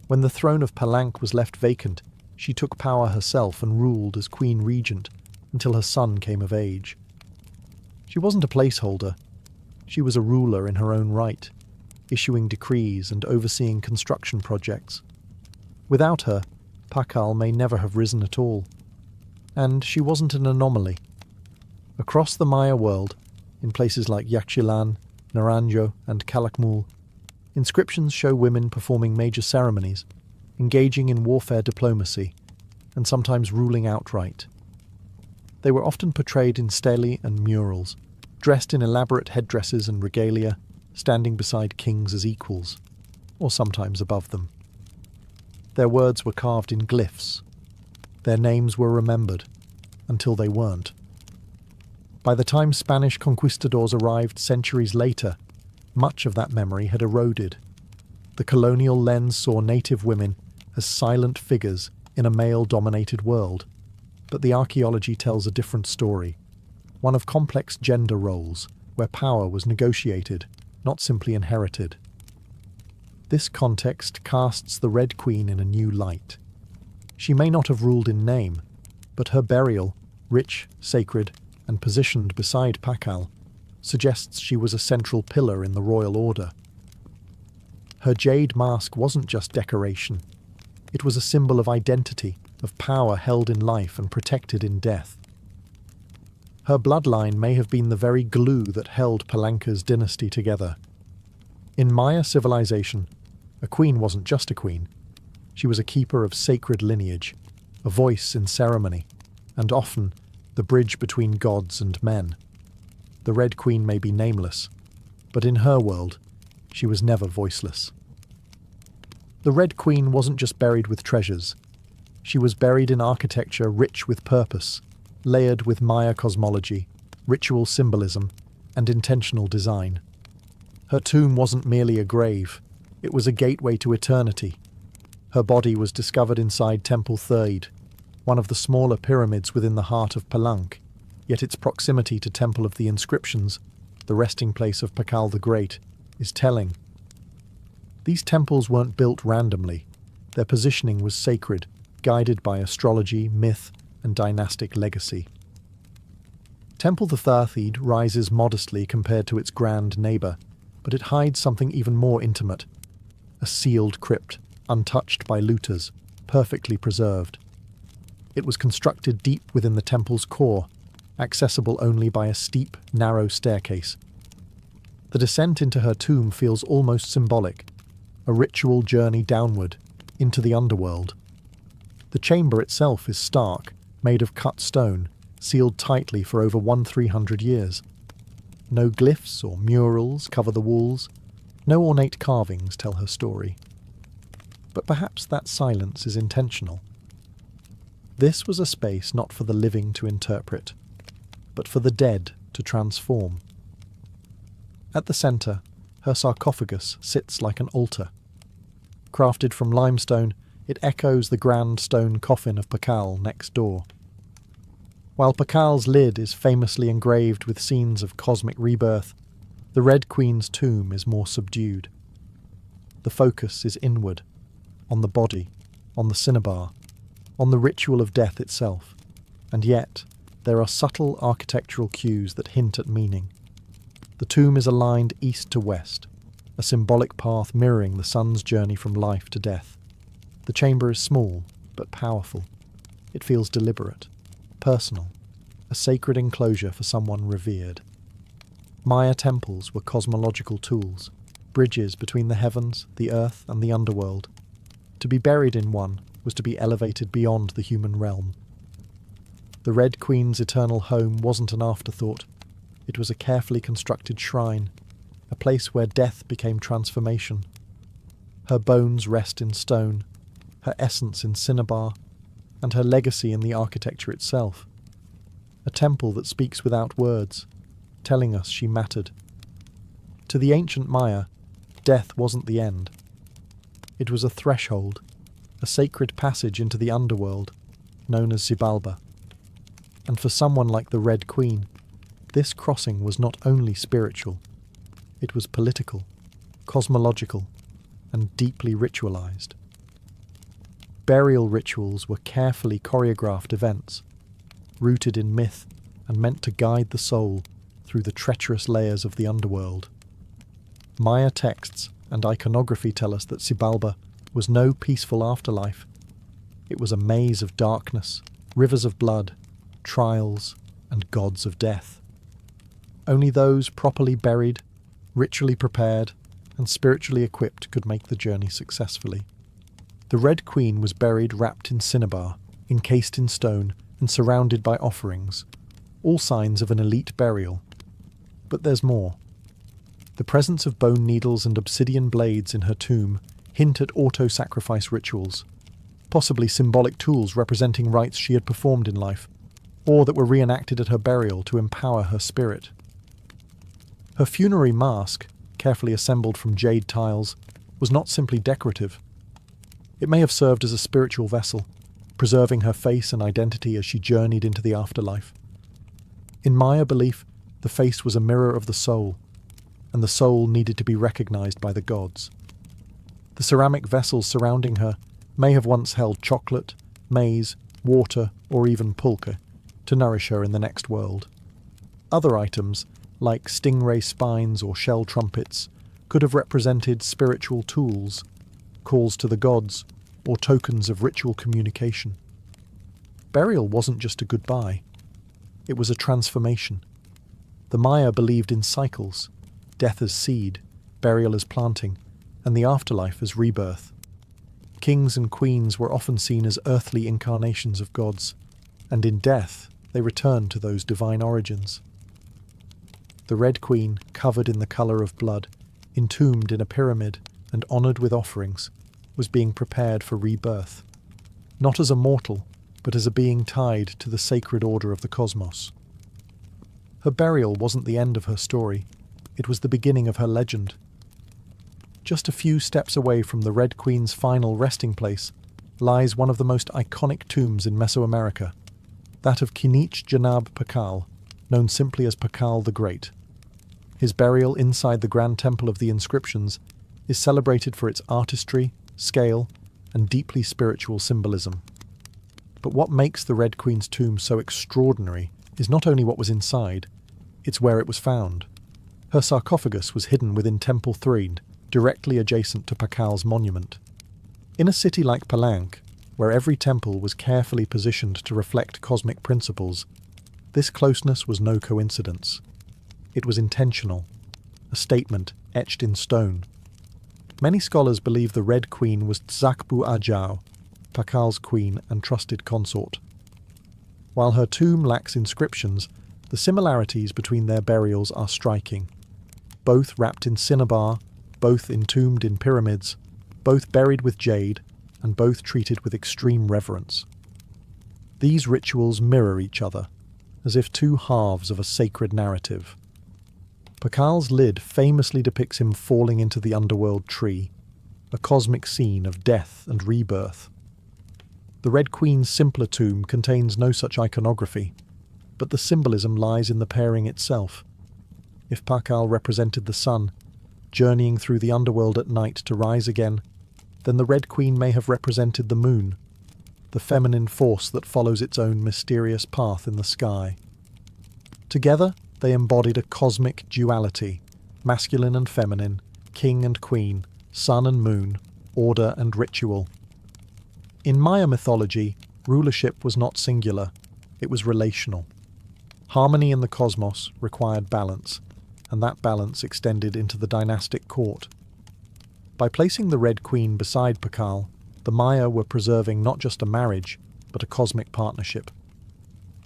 When the throne of Palank was left vacant, she took power herself and ruled as queen regent until her son came of age. She wasn't a placeholder. She was a ruler in her own right, issuing decrees and overseeing construction projects. Without her, Pakal may never have risen at all. And she wasn't an anomaly. Across the Maya world, in places like Yaxchilan, Naranjo, and Calakmul, inscriptions show women performing major ceremonies, engaging in warfare diplomacy, and sometimes ruling outright. They were often portrayed in stelae and murals, dressed in elaborate headdresses and regalia, standing beside kings as equals, or sometimes above them. Their words were carved in glyphs. Their names were remembered, until they weren't. By the time Spanish conquistadors arrived centuries later, much of that memory had eroded. The colonial lens saw native women as silent figures in a male-dominated world, but the archaeology tells a different story, one of complex gender roles, where power was negotiated, not simply inherited. This context casts the Red Queen in a new light. She may not have ruled in name, but her burial, rich, sacred, and positioned beside Pakal, suggests she was a central pillar in the royal order. Her jade mask wasn't just decoration. It was a symbol of identity, of power held in life and protected in death. Her bloodline may have been the very glue that held Palanka's dynasty together. In Maya civilization, a queen wasn't just a queen. She was a keeper of sacred lineage, a voice in ceremony, and often the bridge between gods and men. The Red Queen may be nameless, but in her world, she was never voiceless. The Red Queen wasn't just buried with treasures. She was buried in architecture rich with purpose, layered with Maya cosmology, ritual symbolism, and intentional design. Her tomb wasn't merely a grave, it was a gateway to eternity. Her body was discovered inside Temple Third, one of the smaller pyramids within the heart of Palenque, yet its proximity to Temple of the Inscriptions, the resting place of Pakal the Great, is telling. These temples weren't built randomly. Their positioning was sacred, guided by astrology, myth, and dynastic legacy. Temple the Thirthiid rises modestly compared to its grand neighbour, but it hides something even more intimate. A sealed crypt, untouched by looters, perfectly preserved. It was constructed deep within the temple's core, accessible only by a steep, narrow staircase. The descent into her tomb feels almost symbolic, a ritual journey downward, into the underworld. The chamber itself is stark, made of cut stone, sealed tightly for over 1,300 years. No glyphs or murals cover the walls, no ornate carvings tell her story. But perhaps that silence is intentional. This was a space not for the living to interpret, but for the dead to transform. At the centre, her sarcophagus sits like an altar. Crafted from limestone, it echoes the grand stone coffin of Pakal next door. While Pakal's lid is famously engraved with scenes of cosmic rebirth, the Red Queen's tomb is more subdued. The focus is inward, on the body, on the cinnabar, on the ritual of death itself, and yet there are subtle architectural cues that hint at meaning. The tomb is aligned east to west, a symbolic path mirroring the sun's journey from life to death. The chamber is small, but powerful. It feels deliberate, personal, a sacred enclosure for someone revered. Maya temples were cosmological tools, bridges between the heavens, the earth, and the underworld. To be buried in one was to be elevated beyond the human realm. The Red Queen's eternal home wasn't an afterthought. It was a carefully constructed shrine, a place where death became transformation. Her bones rest in stone, her essence in cinnabar, and her legacy in the architecture itself. A temple that speaks without words, telling us she mattered. To the ancient Maya, death wasn't the end. It was a threshold, a sacred passage into the underworld, known as Xibalba. And for someone like the Red Queen, this crossing was not only spiritual, it was political, cosmological, and deeply ritualized. Burial rituals were carefully choreographed events, rooted in myth and meant to guide the soul through the treacherous layers of the underworld. Maya texts and iconography tell us that Xibalba was no peaceful afterlife. It was a maze of darkness, rivers of blood, trials, and gods of death. Only those properly buried, ritually prepared, and spiritually equipped could make the journey successfully. The Red Queen was buried wrapped in cinnabar, encased in stone, and surrounded by offerings, all signs of an elite burial. But there's more. The presence of bone needles and obsidian blades in her tomb hint at auto-sacrifice rituals, possibly symbolic tools representing rites she had performed in life, or that were reenacted at her burial to empower her spirit. Her funerary mask, carefully assembled from jade tiles, was not simply decorative. It may have served as a spiritual vessel, preserving her face and identity as she journeyed into the afterlife. In Maya belief, the face was a mirror of the soul, and the soul needed to be recognized by the gods. The ceramic vessels surrounding her may have once held chocolate, maize, water, or even pulque, to nourish her in the next world. Other items, like stingray spines or shell trumpets, could have represented spiritual tools, calls to the gods, or tokens of ritual communication. Burial wasn't just a goodbye. It was a transformation. The Maya believed in cycles, death as seed, burial as planting, and the afterlife as rebirth. Kings and queens were often seen as earthly incarnations of gods, and in death they returned to those divine origins. The Red Queen, covered in the colour of blood, entombed in a pyramid and honoured with offerings, was being prepared for rebirth, not as a mortal, but as a being tied to the sacred order of the cosmos. Her burial wasn't the end of her story, it was the beginning of her legend. Just a few steps away from the Red Queen's final resting place, lies one of the most iconic tombs in Mesoamerica, that of Kinich Janab Pakal, known simply as Pakal the Great. His burial inside the Grand Temple of the Inscriptions is celebrated for its artistry, scale, and deeply spiritual symbolism. But what makes the Red Queen's tomb so extraordinary is not only what was inside, it's where it was found. Her sarcophagus was hidden within Temple 3, directly adjacent to Pakal's monument. In a city like Palenque, where every temple was carefully positioned to reflect cosmic principles, this closeness was no coincidence. It was intentional, a statement etched in stone. Many scholars believe the Red Queen was Tzakbu Ajao, Pakal's queen and trusted consort. While her tomb lacks inscriptions, the similarities between their burials are striking. Both wrapped in cinnabar, both entombed in pyramids, both buried with jade, and both treated with extreme reverence. These rituals mirror each other, as if two halves of a sacred narrative. Pakal's lid famously depicts him falling into the underworld tree, a cosmic scene of death and rebirth. The Red Queen's simpler tomb contains no such iconography, but the symbolism lies in the pairing itself. If Pakal represented the sun, journeying through the underworld at night to rise again, then the Red Queen may have represented the moon, the feminine force that follows its own mysterious path in the sky. Together, they embodied a cosmic duality, masculine and feminine, king and queen, sun and moon, order and ritual. In Maya mythology, rulership was not singular, it was relational. Harmony in the cosmos required balance, and that balance extended into the dynastic court. By placing the Red Queen beside Pakal, the Maya were preserving not just a marriage, but a cosmic partnership.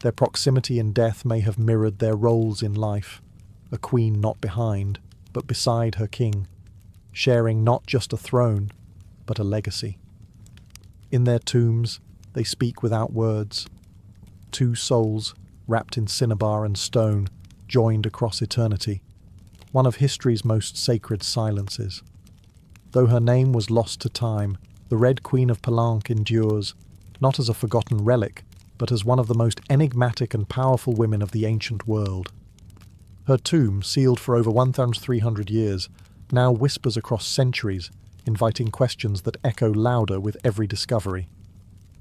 Their proximity in death may have mirrored their roles in life, a queen not behind, but beside her king, sharing not just a throne, but a legacy. In their tombs, they speak without words. Two souls, wrapped in cinnabar and stone, joined across eternity, one of history's most sacred silences. Though her name was lost to time, the Red Queen of Palenque endures, not as a forgotten relic, but as one of the most enigmatic and powerful women of the ancient world. Her tomb, sealed for over 1,300 years, now whispers across centuries, inviting questions that echo louder with every discovery.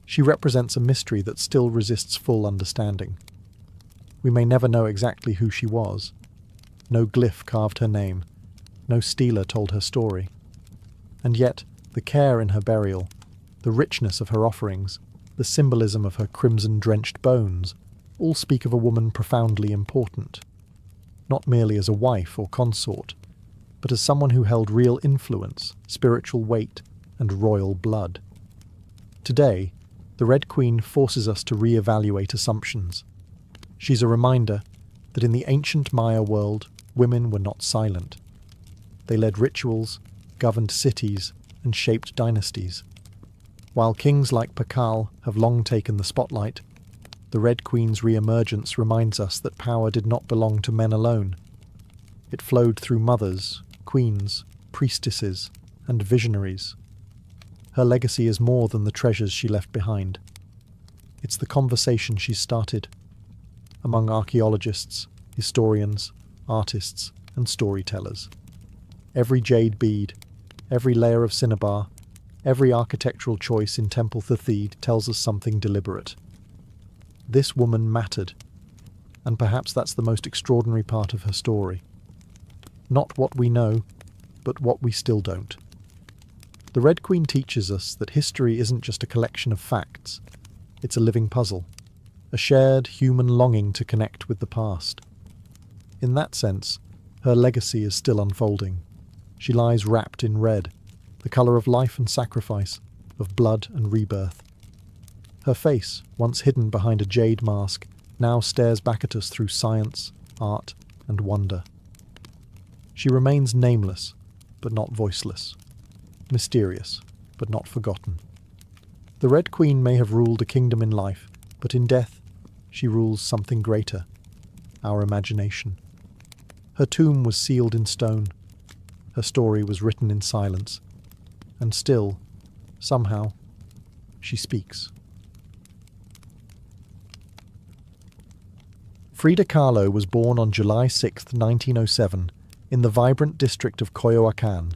She represents a mystery that still resists full understanding. We may never know exactly who she was. No glyph carved her name. No stela told her story. And yet, the care in her burial, the richness of her offerings, the symbolism of her crimson-drenched bones, all speak of a woman profoundly important. Not merely as a wife or consort, but as someone who held real influence, spiritual weight, and royal blood. Today, the Red Queen forces us to re-evaluate assumptions. She's a reminder that in the ancient Maya world, women were not silent. They led rituals, governed cities, and shaped dynasties. While kings like Pakal have long taken the spotlight, the Red Queen's re-emergence reminds us that power did not belong to men alone. It flowed through mothers, queens, priestesses, and visionaries. Her legacy is more than the treasures she left behind. It's the conversation she started, among archaeologists, historians, artists, and storytellers. Every jade bead, every layer of cinnabar, every architectural choice in Temple Thathid tells us something deliberate. This woman mattered, and perhaps that's the most extraordinary part of her story. Not what we know, but what we still don't. The Red Queen teaches us that history isn't just a collection of facts, it's a living puzzle, a shared human longing to connect with the past. In that sense, her legacy is still unfolding. She lies wrapped in red, the colour of life and sacrifice, of blood and rebirth. Her face, once hidden behind a jade mask, now stares back at us through science, art, and wonder. She remains nameless, but not voiceless. Mysterious, but not forgotten. The Red Queen may have ruled a kingdom in life, but in death, she rules something greater, our imagination. Her tomb was sealed in stone. Her story was written in silence. And still, somehow, she speaks. Frida Kahlo was born on July 6, 1907, in the vibrant district of Coyoacán,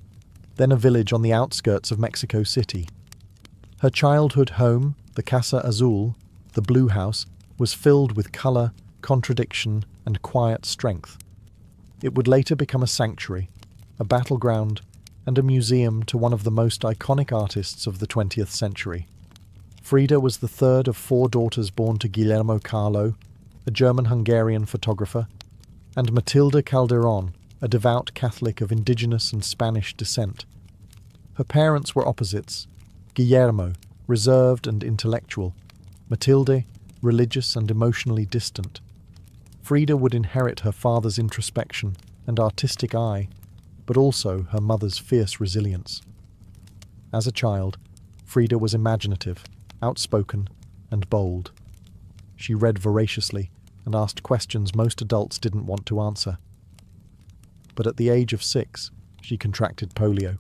then a village on the outskirts of Mexico City. Her childhood home, the Casa Azul, the Blue House, was filled with colour, contradiction, and quiet strength. It would later become a sanctuary, a battleground, and a museum to one of the most iconic artists of the 20th century. Frida was the third of 4 daughters born to Guillermo Kahlo, a German-Hungarian photographer, and Matilde Calderón, a devout Catholic of indigenous and Spanish descent. Her parents were opposites: Guillermo, reserved and intellectual; Matilde, religious and emotionally distant. Frida would inherit her father's introspection and artistic eye, but also her mother's fierce resilience. As a child, Frida was imaginative, outspoken, and bold. She read voraciously and asked questions most adults didn't want to answer. But at the age of 6, she contracted polio,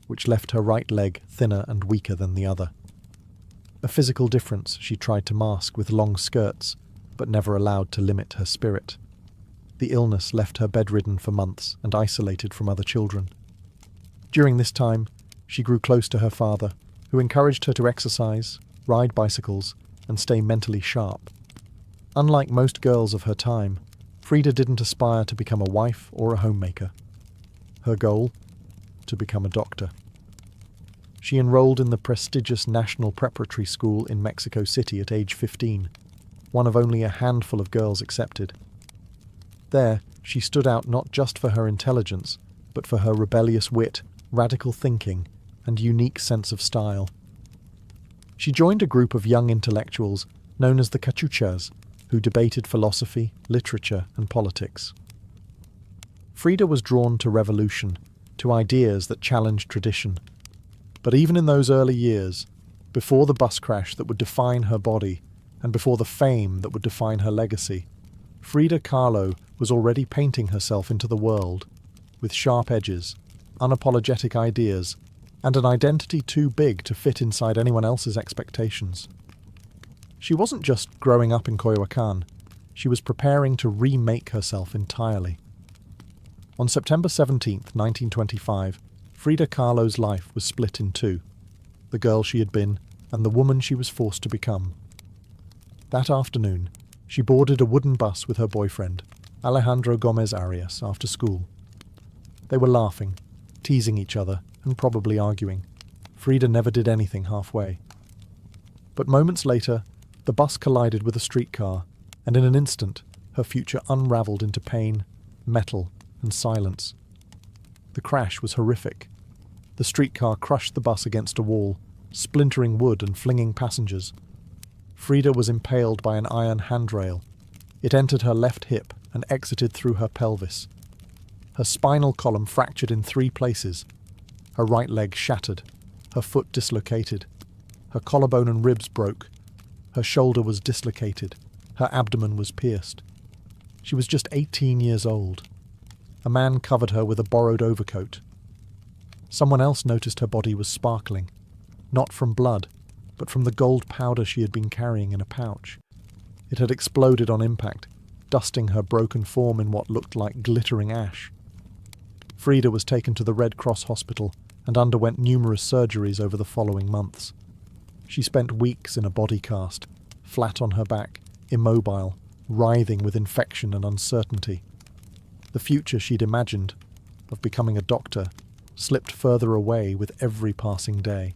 which left her right leg thinner and weaker than the other. A physical difference she tried to mask with long skirts, but never allowed to limit her spirit. The illness left her bedridden for months and isolated from other children. During this time, she grew close to her father, who encouraged her to exercise, ride bicycles, and stay mentally sharp. Unlike most girls of her time, Frida didn't aspire to become a wife or a homemaker. Her goal? To become a doctor. She enrolled in the prestigious National Preparatory School in Mexico City at age 15, one of only a handful of girls accepted. There, she stood out not just for her intelligence, but for her rebellious wit, radical thinking, and unique sense of style. She joined a group of young intellectuals known as the Cachuchas, who debated philosophy, literature, and politics. Frida was drawn to revolution, to ideas that challenged tradition. But even in those early years, before the bus crash that would define her body, and before the fame that would define her legacy, Frida Kahlo was already painting herself into the world, with sharp edges, unapologetic ideas, and an identity too big to fit inside anyone else's expectations. She wasn't just growing up in Coyoacán, she was preparing to remake herself entirely. On September 17, 1925, Frida Kahlo's life was split in two: the girl she had been and the woman she was forced to become. That afternoon, she boarded a wooden bus with her boyfriend, Alejandro Gomez Arias, after school. They were laughing, teasing each other, and probably arguing. Frida never did anything halfway. But moments later, the bus collided with a streetcar, and in an instant, her future unravelled into pain, metal, and silence. The crash was horrific. The streetcar crushed the bus against a wall, splintering wood and flinging passengers. Frida was impaled by an iron handrail. It entered her left hip and exited through her pelvis. Her spinal column fractured in 3 places. Her right leg shattered, her foot dislocated. Her collarbone and ribs broke. Her shoulder was dislocated. Her abdomen was pierced. She was just 18 years old. A man covered her with a borrowed overcoat. Someone else noticed her body was sparkling, not from blood, but from the gold powder she had been carrying in a pouch. It had exploded on impact, dusting her broken form in what looked like glittering ash. Frida was taken to the Red Cross hospital and underwent numerous surgeries over the following months. She spent weeks in a body cast, flat on her back, immobile, writhing with infection and uncertainty. The future she'd imagined, of becoming a doctor, slipped further away with every passing day.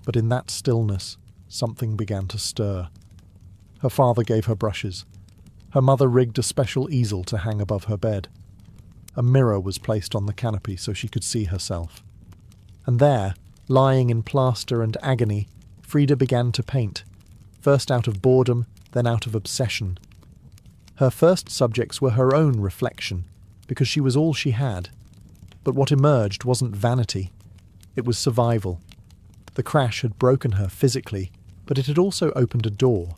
But in that stillness, something began to stir. Her father gave her brushes. Her mother rigged a special easel to hang above her bed. A mirror was placed on the canopy so she could see herself. And there, lying in plaster and agony, Frida began to paint, first out of boredom, then out of obsession. Her first subjects were her own reflection, because she was all she had. But what emerged wasn't vanity. It was survival. The crash had broken her physically, but it had also opened a door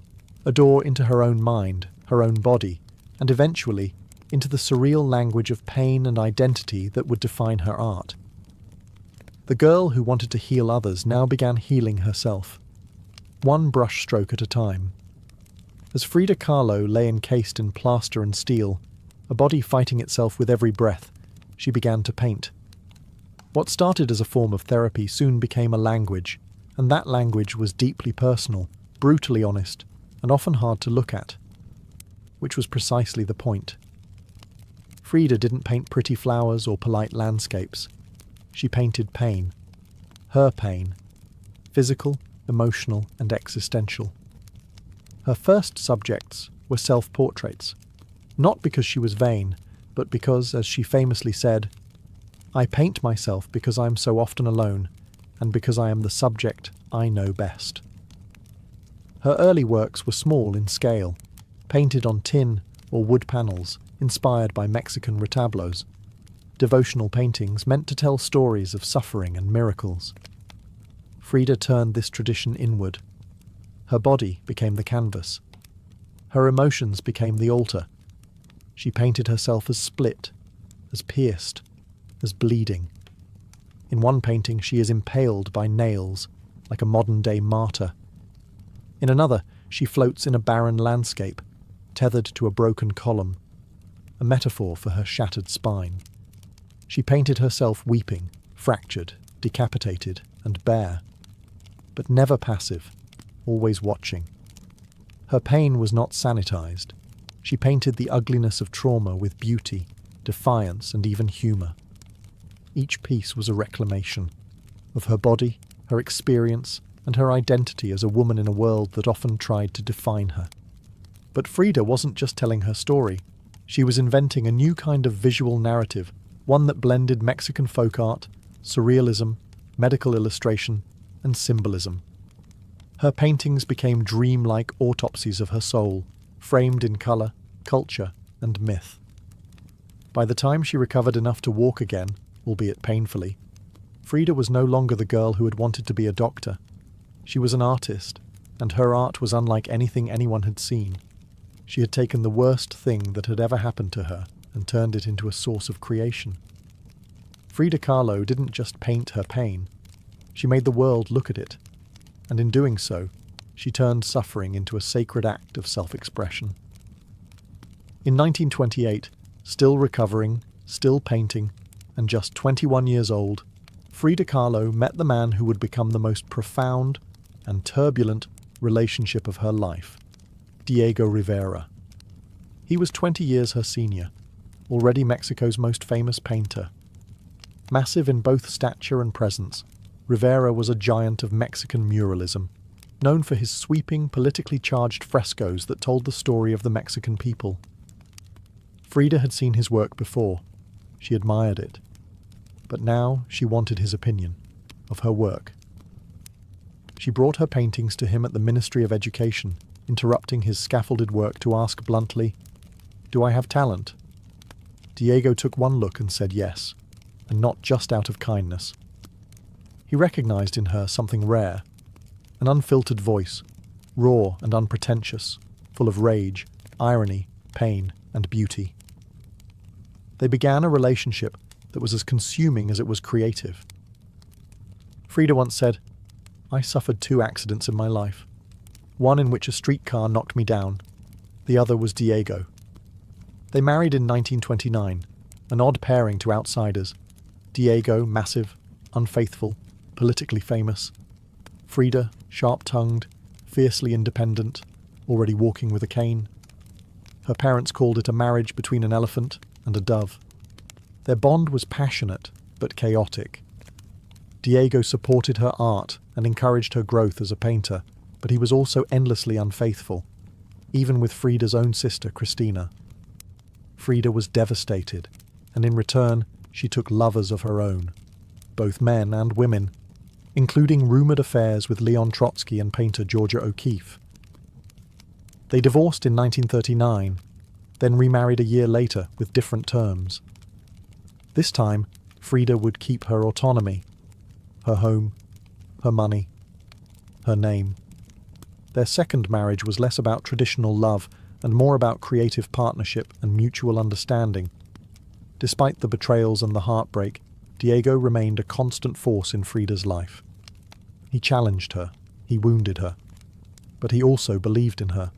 into her own mind, her own body, and eventually into the surreal language of pain and identity that would define her art. The girl who wanted to heal others now began healing herself. one brush stroke at a time. As Frida Kahlo lay encased in plaster and steel, a body fighting itself with every breath, she began to paint. What started as a form of therapy soon became a language, and that language was deeply personal, brutally honest, and often hard to look at. Which was precisely the point. Frida didn't paint pretty flowers or polite landscapes. She painted pain. Her pain. Physical, emotional, and existential. Her first subjects were self-portraits, not because she was vain, but because, as she famously said, "I paint myself because I am so often alone, and because I am the subject I know best." Her early works were small in scale, painted on tin or wood panels, inspired by Mexican retablos, devotional paintings meant to tell stories of suffering and miracles. Frida turned this tradition inward. Her body became the canvas. Her emotions became the altar. She painted herself as split, as pierced, as bleeding. In one painting she is impaled by nails, like a modern-day martyr. In another, she floats in a barren landscape, tethered to a broken column, a metaphor for her shattered spine. She painted herself weeping, fractured, decapitated, and bare, but never passive, always watching. Her pain was not sanitized. She painted the ugliness of trauma with beauty, defiance, and even humor. Each piece was a reclamation of her body, her experience, and her identity as a woman in a world that often tried to define her. But Frida wasn't just telling her story. She was inventing a new kind of visual narrative, one that blended Mexican folk art, surrealism, medical illustration, and symbolism. Her paintings became dreamlike autopsies of her soul, framed in color, culture, and myth. By the time she recovered enough to walk again, albeit painfully, Frida was no longer the girl who had wanted to be a doctor. She was an artist, and her art was unlike anything anyone had seen. She had taken the worst thing that had ever happened to her and turned it into a source of creation. Frida Kahlo didn't just paint her pain. She made the world look at it, and in doing so, she turned suffering into a sacred act of self-expression. In 1928, still recovering, still painting, and just 21 years old, Frida Kahlo met the man who would become the most profound and turbulent relationship of her life, Diego Rivera. He was 20 years her senior, already Mexico's most famous painter. Massive in both stature and presence, Rivera was a giant of Mexican muralism, known for his sweeping, politically charged frescoes that told the story of the Mexican people. Frida had seen his work before. She admired it. But now she wanted his opinion of her work. She brought her paintings to him at the Ministry of Education, interrupting his scaffolded work to ask bluntly, "Do I have talent?" Diego took one look and said yes, and not just out of kindness. He recognized in her something rare, an unfiltered voice, raw and unpretentious, full of rage, irony, pain, and beauty. They began a relationship that was as consuming as it was creative. Frida once said, "I suffered 2 accidents in my life, one in which a streetcar knocked me down, the other was Diego." They married in 1929, an odd pairing to outsiders. Diego, massive, unfaithful, politically famous. Frida, sharp-tongued, fiercely independent, already walking with a cane. Her parents called it a marriage between an elephant and a dove. Their bond was passionate, but chaotic. Diego supported her art and encouraged her growth as a painter, but he was also endlessly unfaithful, even with Frida's own sister, Cristina. Frida was devastated, and in return, she took lovers of her own, both men and women, including rumoured affairs with Leon Trotsky and painter Georgia O'Keeffe. They divorced in 1939, then remarried a year later with different terms. This time, Frida would keep her autonomy, her home, her money, her name. Their second marriage was less about traditional love and more about creative partnership and mutual understanding. Despite the betrayals and the heartbreak, Diego remained a constant force in Frida's life. He challenged her, he wounded her, But he also believed in her,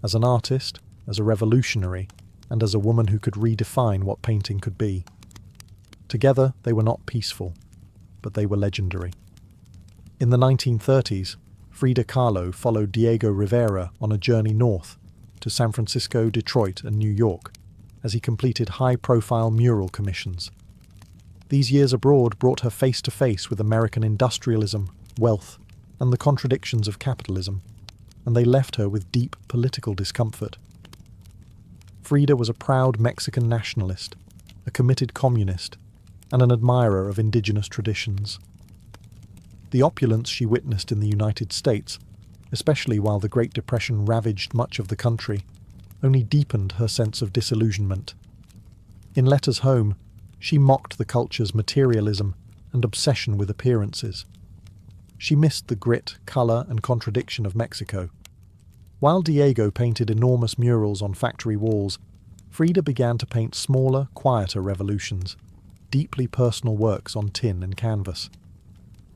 as an artist, as a revolutionary, and as a woman who could redefine what painting could be. Together, they were not peaceful, but they were legendary. In the 1930s, Frida Kahlo followed Diego Rivera on a journey north to San Francisco, Detroit, and New York as he completed high-profile mural commissions. These years abroad brought her face to face with American industrialism, wealth, and the contradictions of capitalism, and they left her with deep political discomfort. Frida was a proud Mexican nationalist, a committed communist, and an admirer of indigenous traditions. The opulence she witnessed in the United States, especially while the Great Depression ravaged much of the country, only deepened her sense of disillusionment. In letters home, she mocked the culture's materialism and obsession with appearances. She missed the grit, colour, and contradiction of Mexico. While Diego painted enormous murals on factory walls, Frida began to paint smaller, quieter revolutions, deeply personal works on tin and canvas.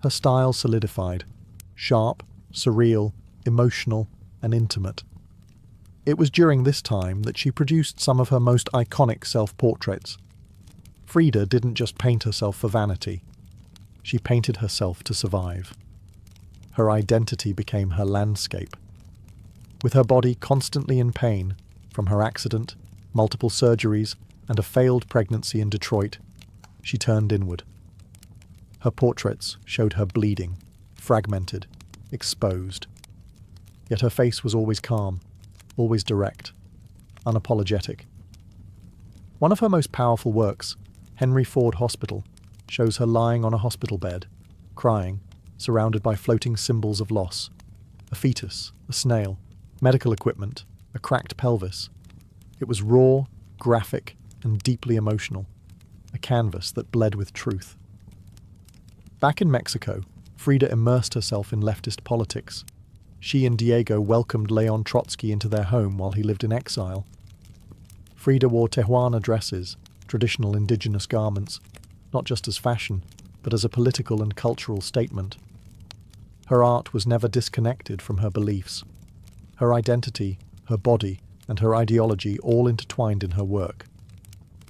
Her style solidified, sharp, surreal, emotional, and intimate. It was during this time that she produced some of her most iconic self-portraits. Frida didn't just paint herself for vanity. She painted herself to survive. Her identity became her landscape. With her body constantly in pain, from her accident, multiple surgeries, and a failed pregnancy in Detroit, she turned inward. Her portraits showed her bleeding, fragmented, exposed. Yet her face was always calm, always direct, unapologetic. One of her most powerful works, Henry Ford Hospital, shows her lying on a hospital bed, crying, surrounded by floating symbols of loss. A fetus, a snail, medical equipment, a cracked pelvis. It was raw, graphic, and deeply emotional, a canvas that bled with truth. Back in Mexico, Frida immersed herself in leftist politics. She and Diego welcomed Leon Trotsky into their home while he lived in exile. Frida wore Tijuana dresses, traditional indigenous garments, not just as fashion, but as a political and cultural statement. Her art was never disconnected from her beliefs. Her identity, her body, and her ideology all intertwined in her work.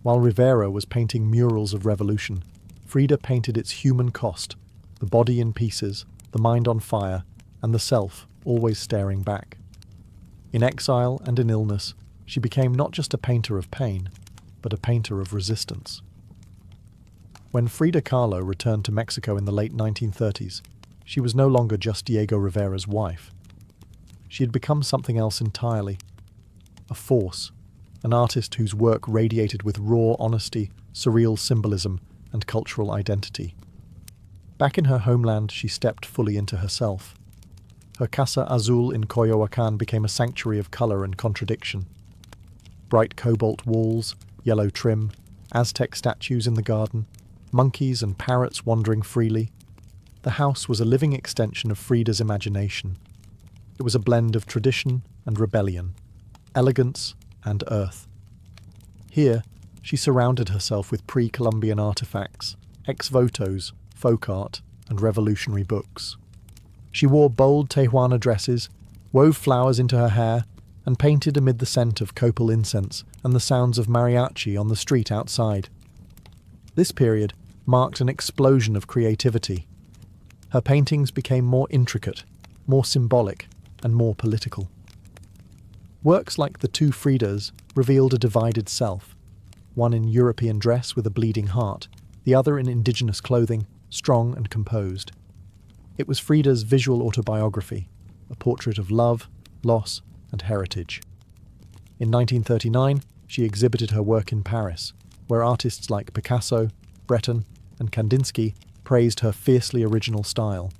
While Rivera was painting murals of revolution, Frida painted its human cost, the body in pieces, the mind on fire, and the self always staring back. In exile and in illness, she became not just a painter of pain, but a painter of resistance. When Frida Kahlo returned to Mexico in the late 1930s, she was no longer just Diego Rivera's wife. She had become something else entirely. A force, an artist whose work radiated with raw honesty, surreal symbolism, and cultural identity. Back in her homeland, she stepped fully into herself. Her Casa Azul in Coyoacán became a sanctuary of colour and contradiction. Bright cobalt walls, yellow trim, Aztec statues in the garden, monkeys and parrots wandering freely. The house was a living extension of Frida's imagination. It was a blend of tradition and rebellion, elegance and earth. Here, she surrounded herself with pre-Columbian artifacts, ex-votos, folk art, and revolutionary books. She wore bold Tijuana dresses, wove flowers into her hair, and painted amid the scent of copal incense and the sounds of mariachi on the street outside. This period marked an explosion of creativity. Her paintings became more intricate, more symbolic, and more political. Works like the two Fridas revealed a divided self, one in European dress with a bleeding heart, the other in indigenous clothing, strong and composed. It was Frida's visual autobiography, a portrait of love, loss, and heritage. In 1939, she exhibited her work in Paris, where artists like Picasso, Breton, and Kandinsky praised her fiercely original style.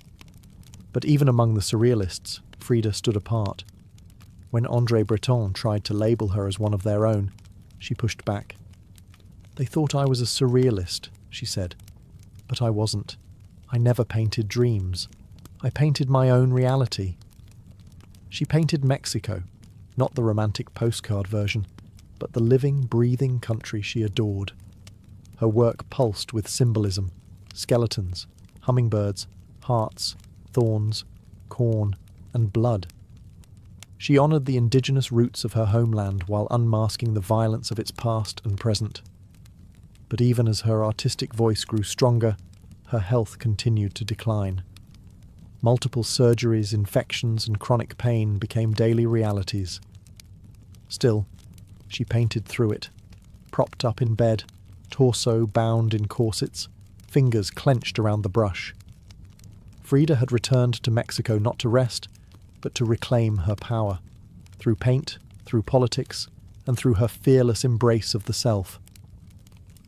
But even among the surrealists, Frida stood apart. When André Breton tried to label her as one of their own, she pushed back. "They thought I was a surrealist," she said. "But I wasn't. I never painted dreams. I painted my own reality." She painted Mexico, not the romantic postcard version, but the living, breathing country she adored. Her work pulsed with symbolism, skeletons, hummingbirds, hearts, thorns, corn, and blood. She honored the indigenous roots of her homeland while unmasking the violence of its past and present. But even as her artistic voice grew stronger, her health continued to decline. Multiple surgeries, infections, and chronic pain became daily realities. Still, she painted through it, propped up in bed, torso bound in corsets, fingers clenched around the brush. Frida had returned to Mexico not to rest, but to reclaim her power, through paint, through politics, and through her fearless embrace of the self.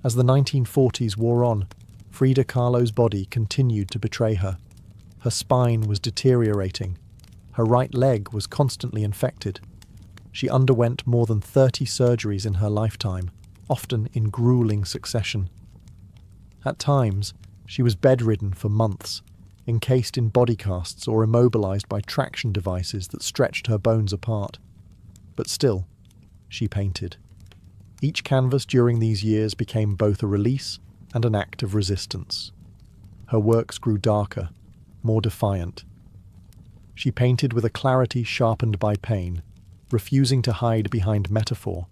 As the 1940s wore on, Frida Kahlo's body continued to betray her. Her spine was deteriorating. Her right leg was constantly infected. She underwent more than 30 surgeries in her lifetime, often in grueling succession. At times, she was bedridden for months, encased in body casts or immobilized by traction devices that stretched her bones apart. But still, she painted. Each canvas during these years became both a release and an act of resistance. Her works grew darker, more defiant. She painted with a clarity sharpened by pain, refusing to hide behind metaphor.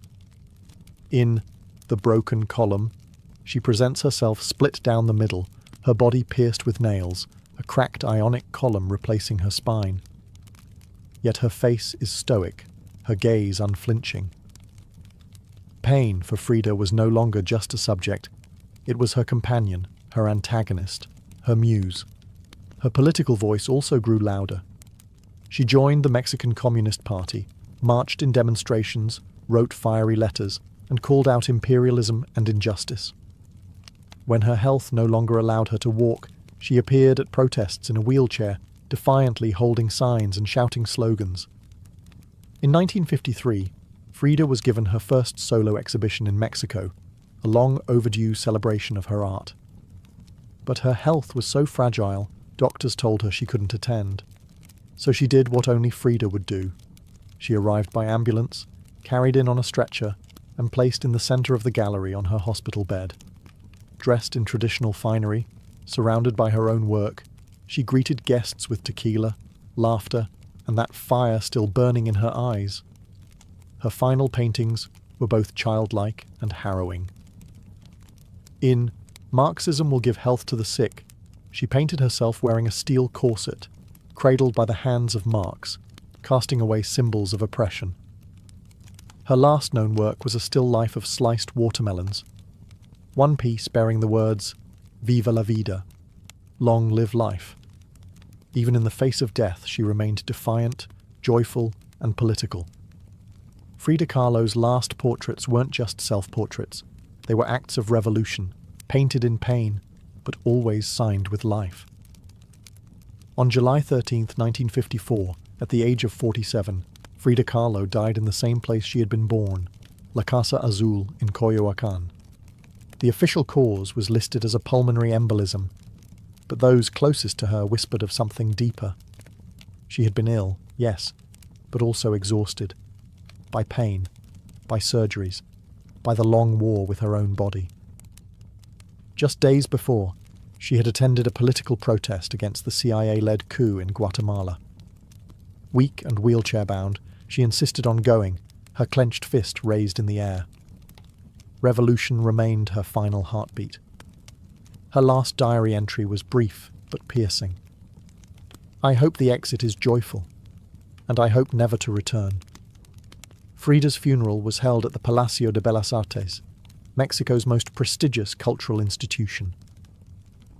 In The Broken Column, she presents herself split down the middle, her body pierced with nails, a cracked ionic column replacing her spine. Yet her face is stoic, her gaze unflinching. Pain for Frida was no longer just a subject. It was her companion, her antagonist, her muse. Her political voice also grew louder. She joined the Mexican Communist Party, marched in demonstrations, wrote fiery letters, and called out imperialism and injustice. When her health no longer allowed her to walk, she appeared at protests in a wheelchair, defiantly holding signs and shouting slogans. In 1953, Frida was given her first solo exhibition in Mexico, a long overdue celebration of her art. But her health was so fragile, doctors told her she couldn't attend. So she did what only Frida would do. She arrived by ambulance, carried in on a stretcher, and placed in the center of the gallery on her hospital bed. Dressed in traditional finery, surrounded by her own work, she greeted guests with tequila, laughter, and that fire still burning in her eyes. Her final paintings were both childlike and harrowing. In Marxism Will Give Health to the Sick, she painted herself wearing a steel corset, cradled by the hands of Marx, casting away symbols of oppression. Her last known work was a still life of sliced watermelons, one piece bearing the words, "Viva la vida," long live life. Even in the face of death, she remained defiant, joyful, and political. Frida Kahlo's last portraits weren't just self-portraits. They were acts of revolution, painted in pain, but always signed with life. On July 13, 1954, at the age of 47, Frida Kahlo died in the same place she had been born, La Casa Azul in Coyoacán. The official cause was listed as a pulmonary embolism, but those closest to her whispered of something deeper. She had been ill, yes, but also exhausted. By pain, by surgeries, by the long war with her own body. Just days before, she had attended a political protest against the CIA-led coup in Guatemala. Weak and wheelchair-bound, she insisted on going, her clenched fist raised in the air. Revolution remained her final heartbeat. Her last diary entry was brief but piercing. "I hope the exit is joyful, and I hope never to return." Frida's funeral was held at the Palacio de Bellas Artes, Mexico's most prestigious cultural institution.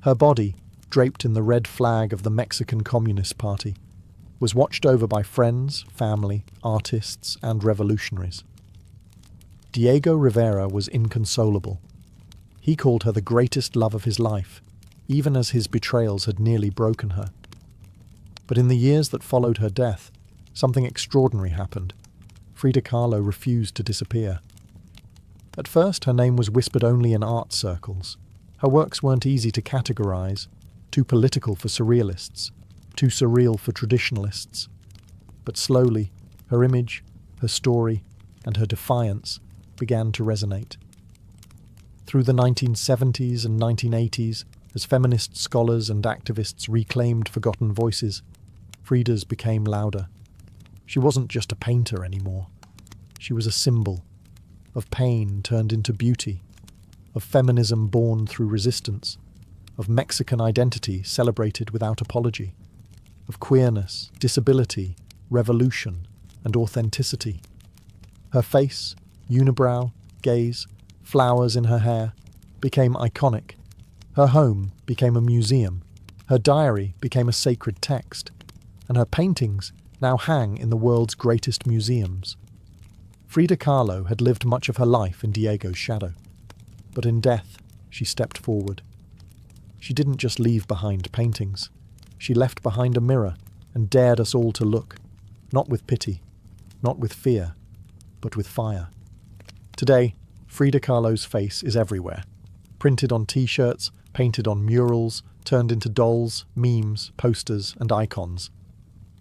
Her body, draped in the red flag of the Mexican Communist Party, was watched over by friends, family, artists, and revolutionaries. Diego Rivera was inconsolable. He called her the greatest love of his life, even as his betrayals had nearly broken her. But in the years that followed her death, something extraordinary happened. Frida Kahlo refused to disappear. At first, her name was whispered only in art circles. Her works weren't easy to categorize, too political for surrealists, too surreal for traditionalists. But slowly, her image, her story, and her defiance began to resonate. Through the 1970s and 1980s, as feminist scholars and activists reclaimed forgotten voices, Frida's became louder. She wasn't just a painter anymore. She was a symbol of pain turned into beauty, of feminism born through resistance, of Mexican identity celebrated without apology, of queerness, disability, revolution, and authenticity. Her face, unibrow, gaze, flowers in her hair, became iconic. Her home became a museum. Her diary became a sacred text. And her paintings now hang in the world's greatest museums. Frida Kahlo had lived much of her life in Diego's shadow. But in death, she stepped forward. She didn't just leave behind paintings. She left behind a mirror and dared us all to look, not with pity, not with fear, but with fire. Today, Frida Kahlo's face is everywhere. Printed on t-shirts, painted on murals, turned into dolls, memes, posters, and icons.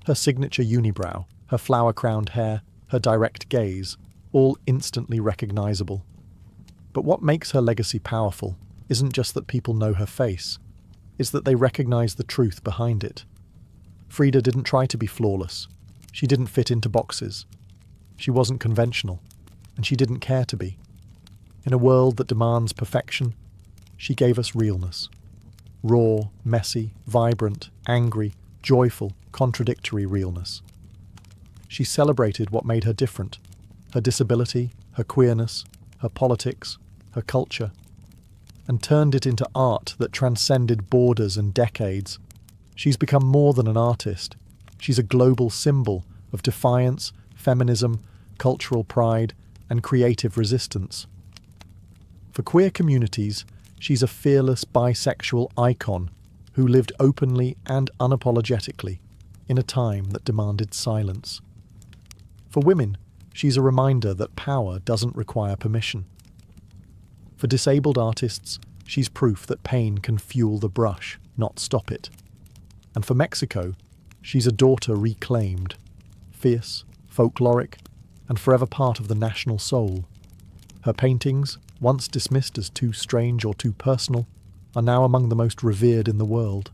Her signature unibrow, her flower-crowned hair, her direct gaze, all instantly recognizable. But what makes her legacy powerful isn't just that people know her face, it's that they recognize the truth behind it. Frida didn't try to be flawless. She didn't fit into boxes. She wasn't conventional, and she didn't care to be. In a world that demands perfection, she gave us realness. Raw, messy, vibrant, angry, joyful, contradictory realness. She celebrated what made her different: her disability, her queerness, her politics, her culture, and turned it into art that transcended borders and decades. She's become more than an artist. She's a global symbol of defiance, feminism, cultural pride, and creative resistance. For queer communities, she's a fearless bisexual icon who lived openly and unapologetically in a time that demanded silence. For women, she's a reminder that power doesn't require permission. For disabled artists, she's proof that pain can fuel the brush, not stop it. And for Mexico, she's a daughter reclaimed, fierce, folkloric, and forever part of the national soul. Her paintings, once dismissed as too strange or too personal, are now among the most revered in the world.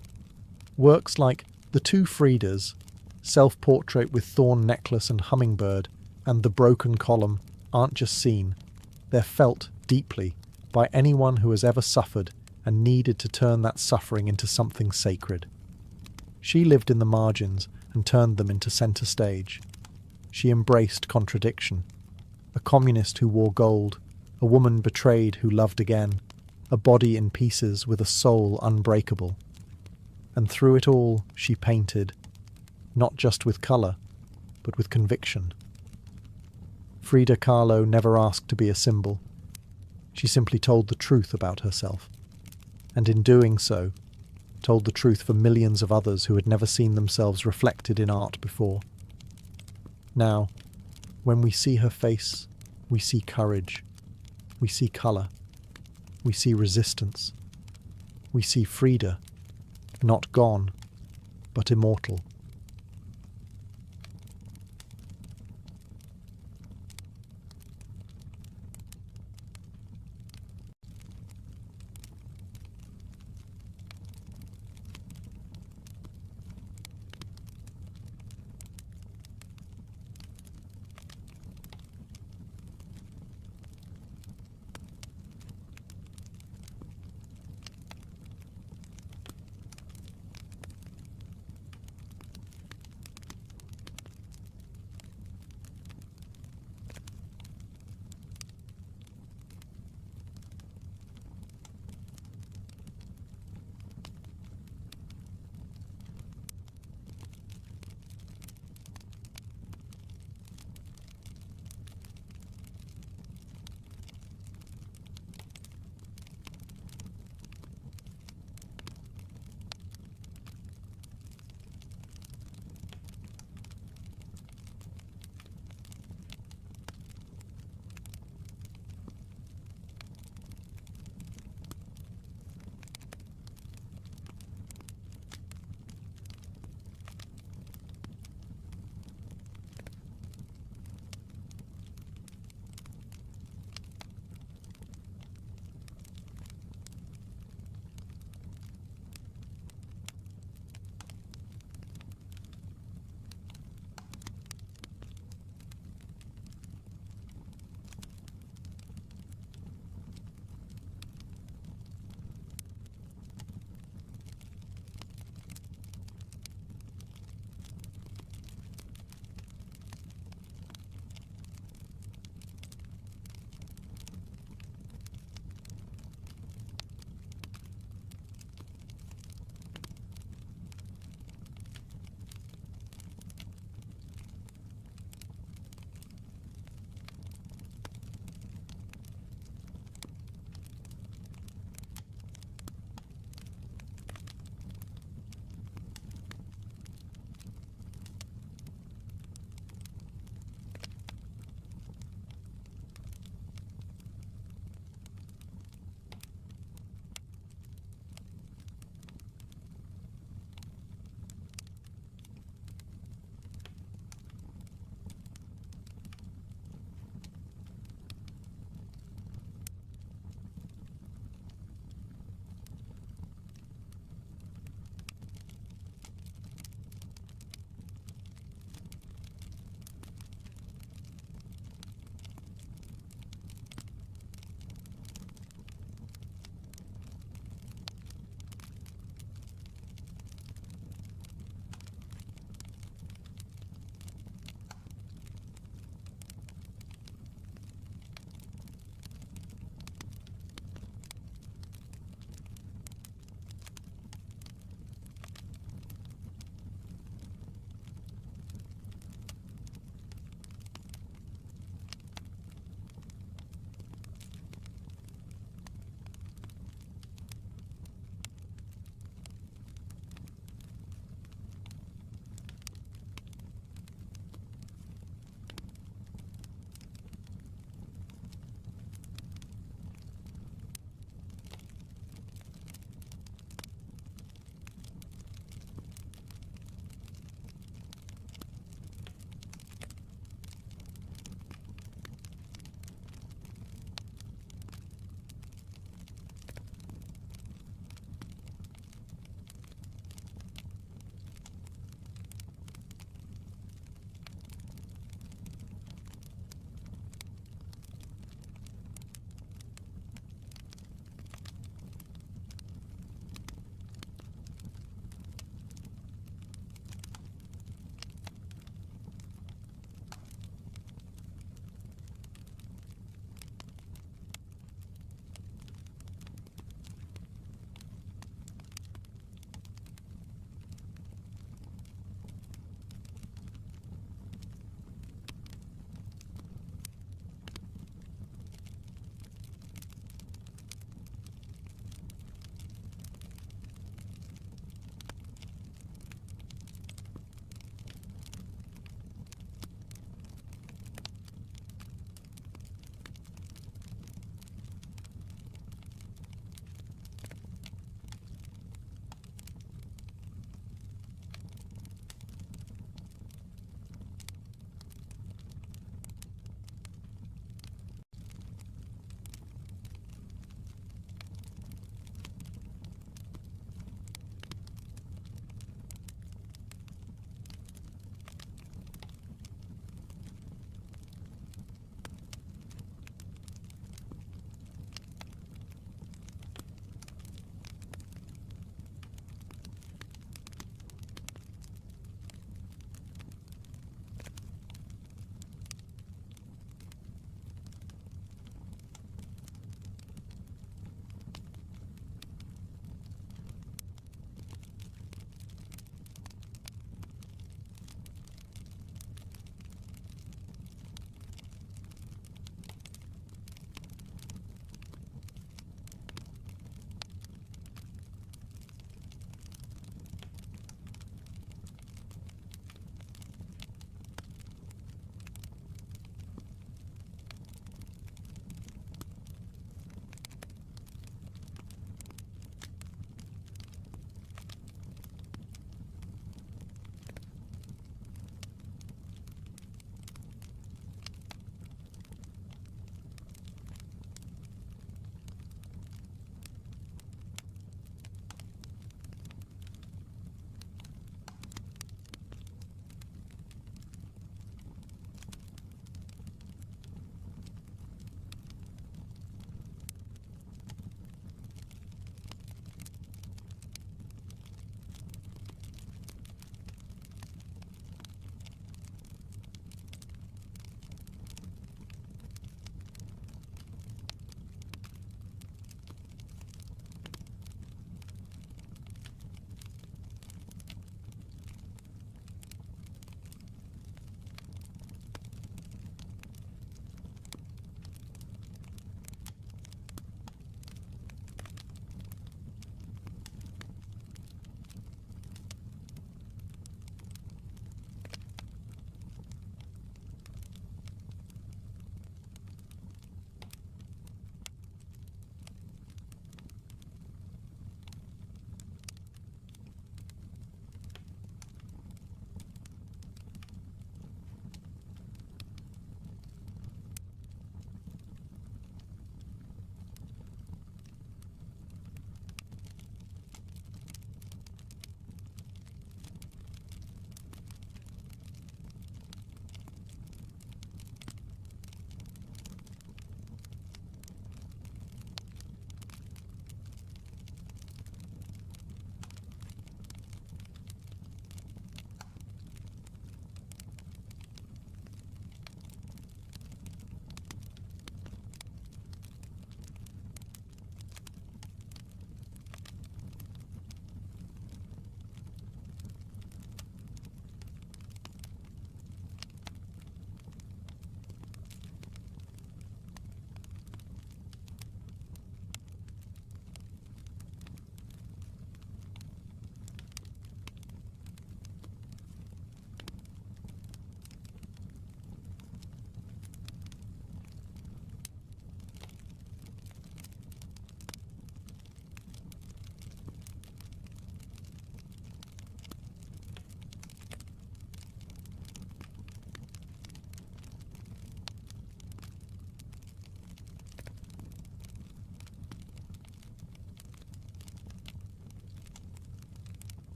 Works like The Two Fridas, Self-Portrait with Thorn Necklace and Hummingbird, and The Broken Column aren't just seen, they're felt deeply by anyone who has ever suffered and needed to turn that suffering into something sacred. She lived in the margins and turned them into centre stage. She embraced contradiction. A communist who wore gold, a woman betrayed who loved again, a body in pieces with a soul unbreakable. And through it all, she painted, not just with colour, but with conviction. Frida Kahlo never asked to be a symbol. She simply told the truth about herself, and in doing so, told the truth for millions of others who had never seen themselves reflected in art before. Now, when we see her face, we see courage, we see colour, we see resistance, we see Frida, not gone, but immortal.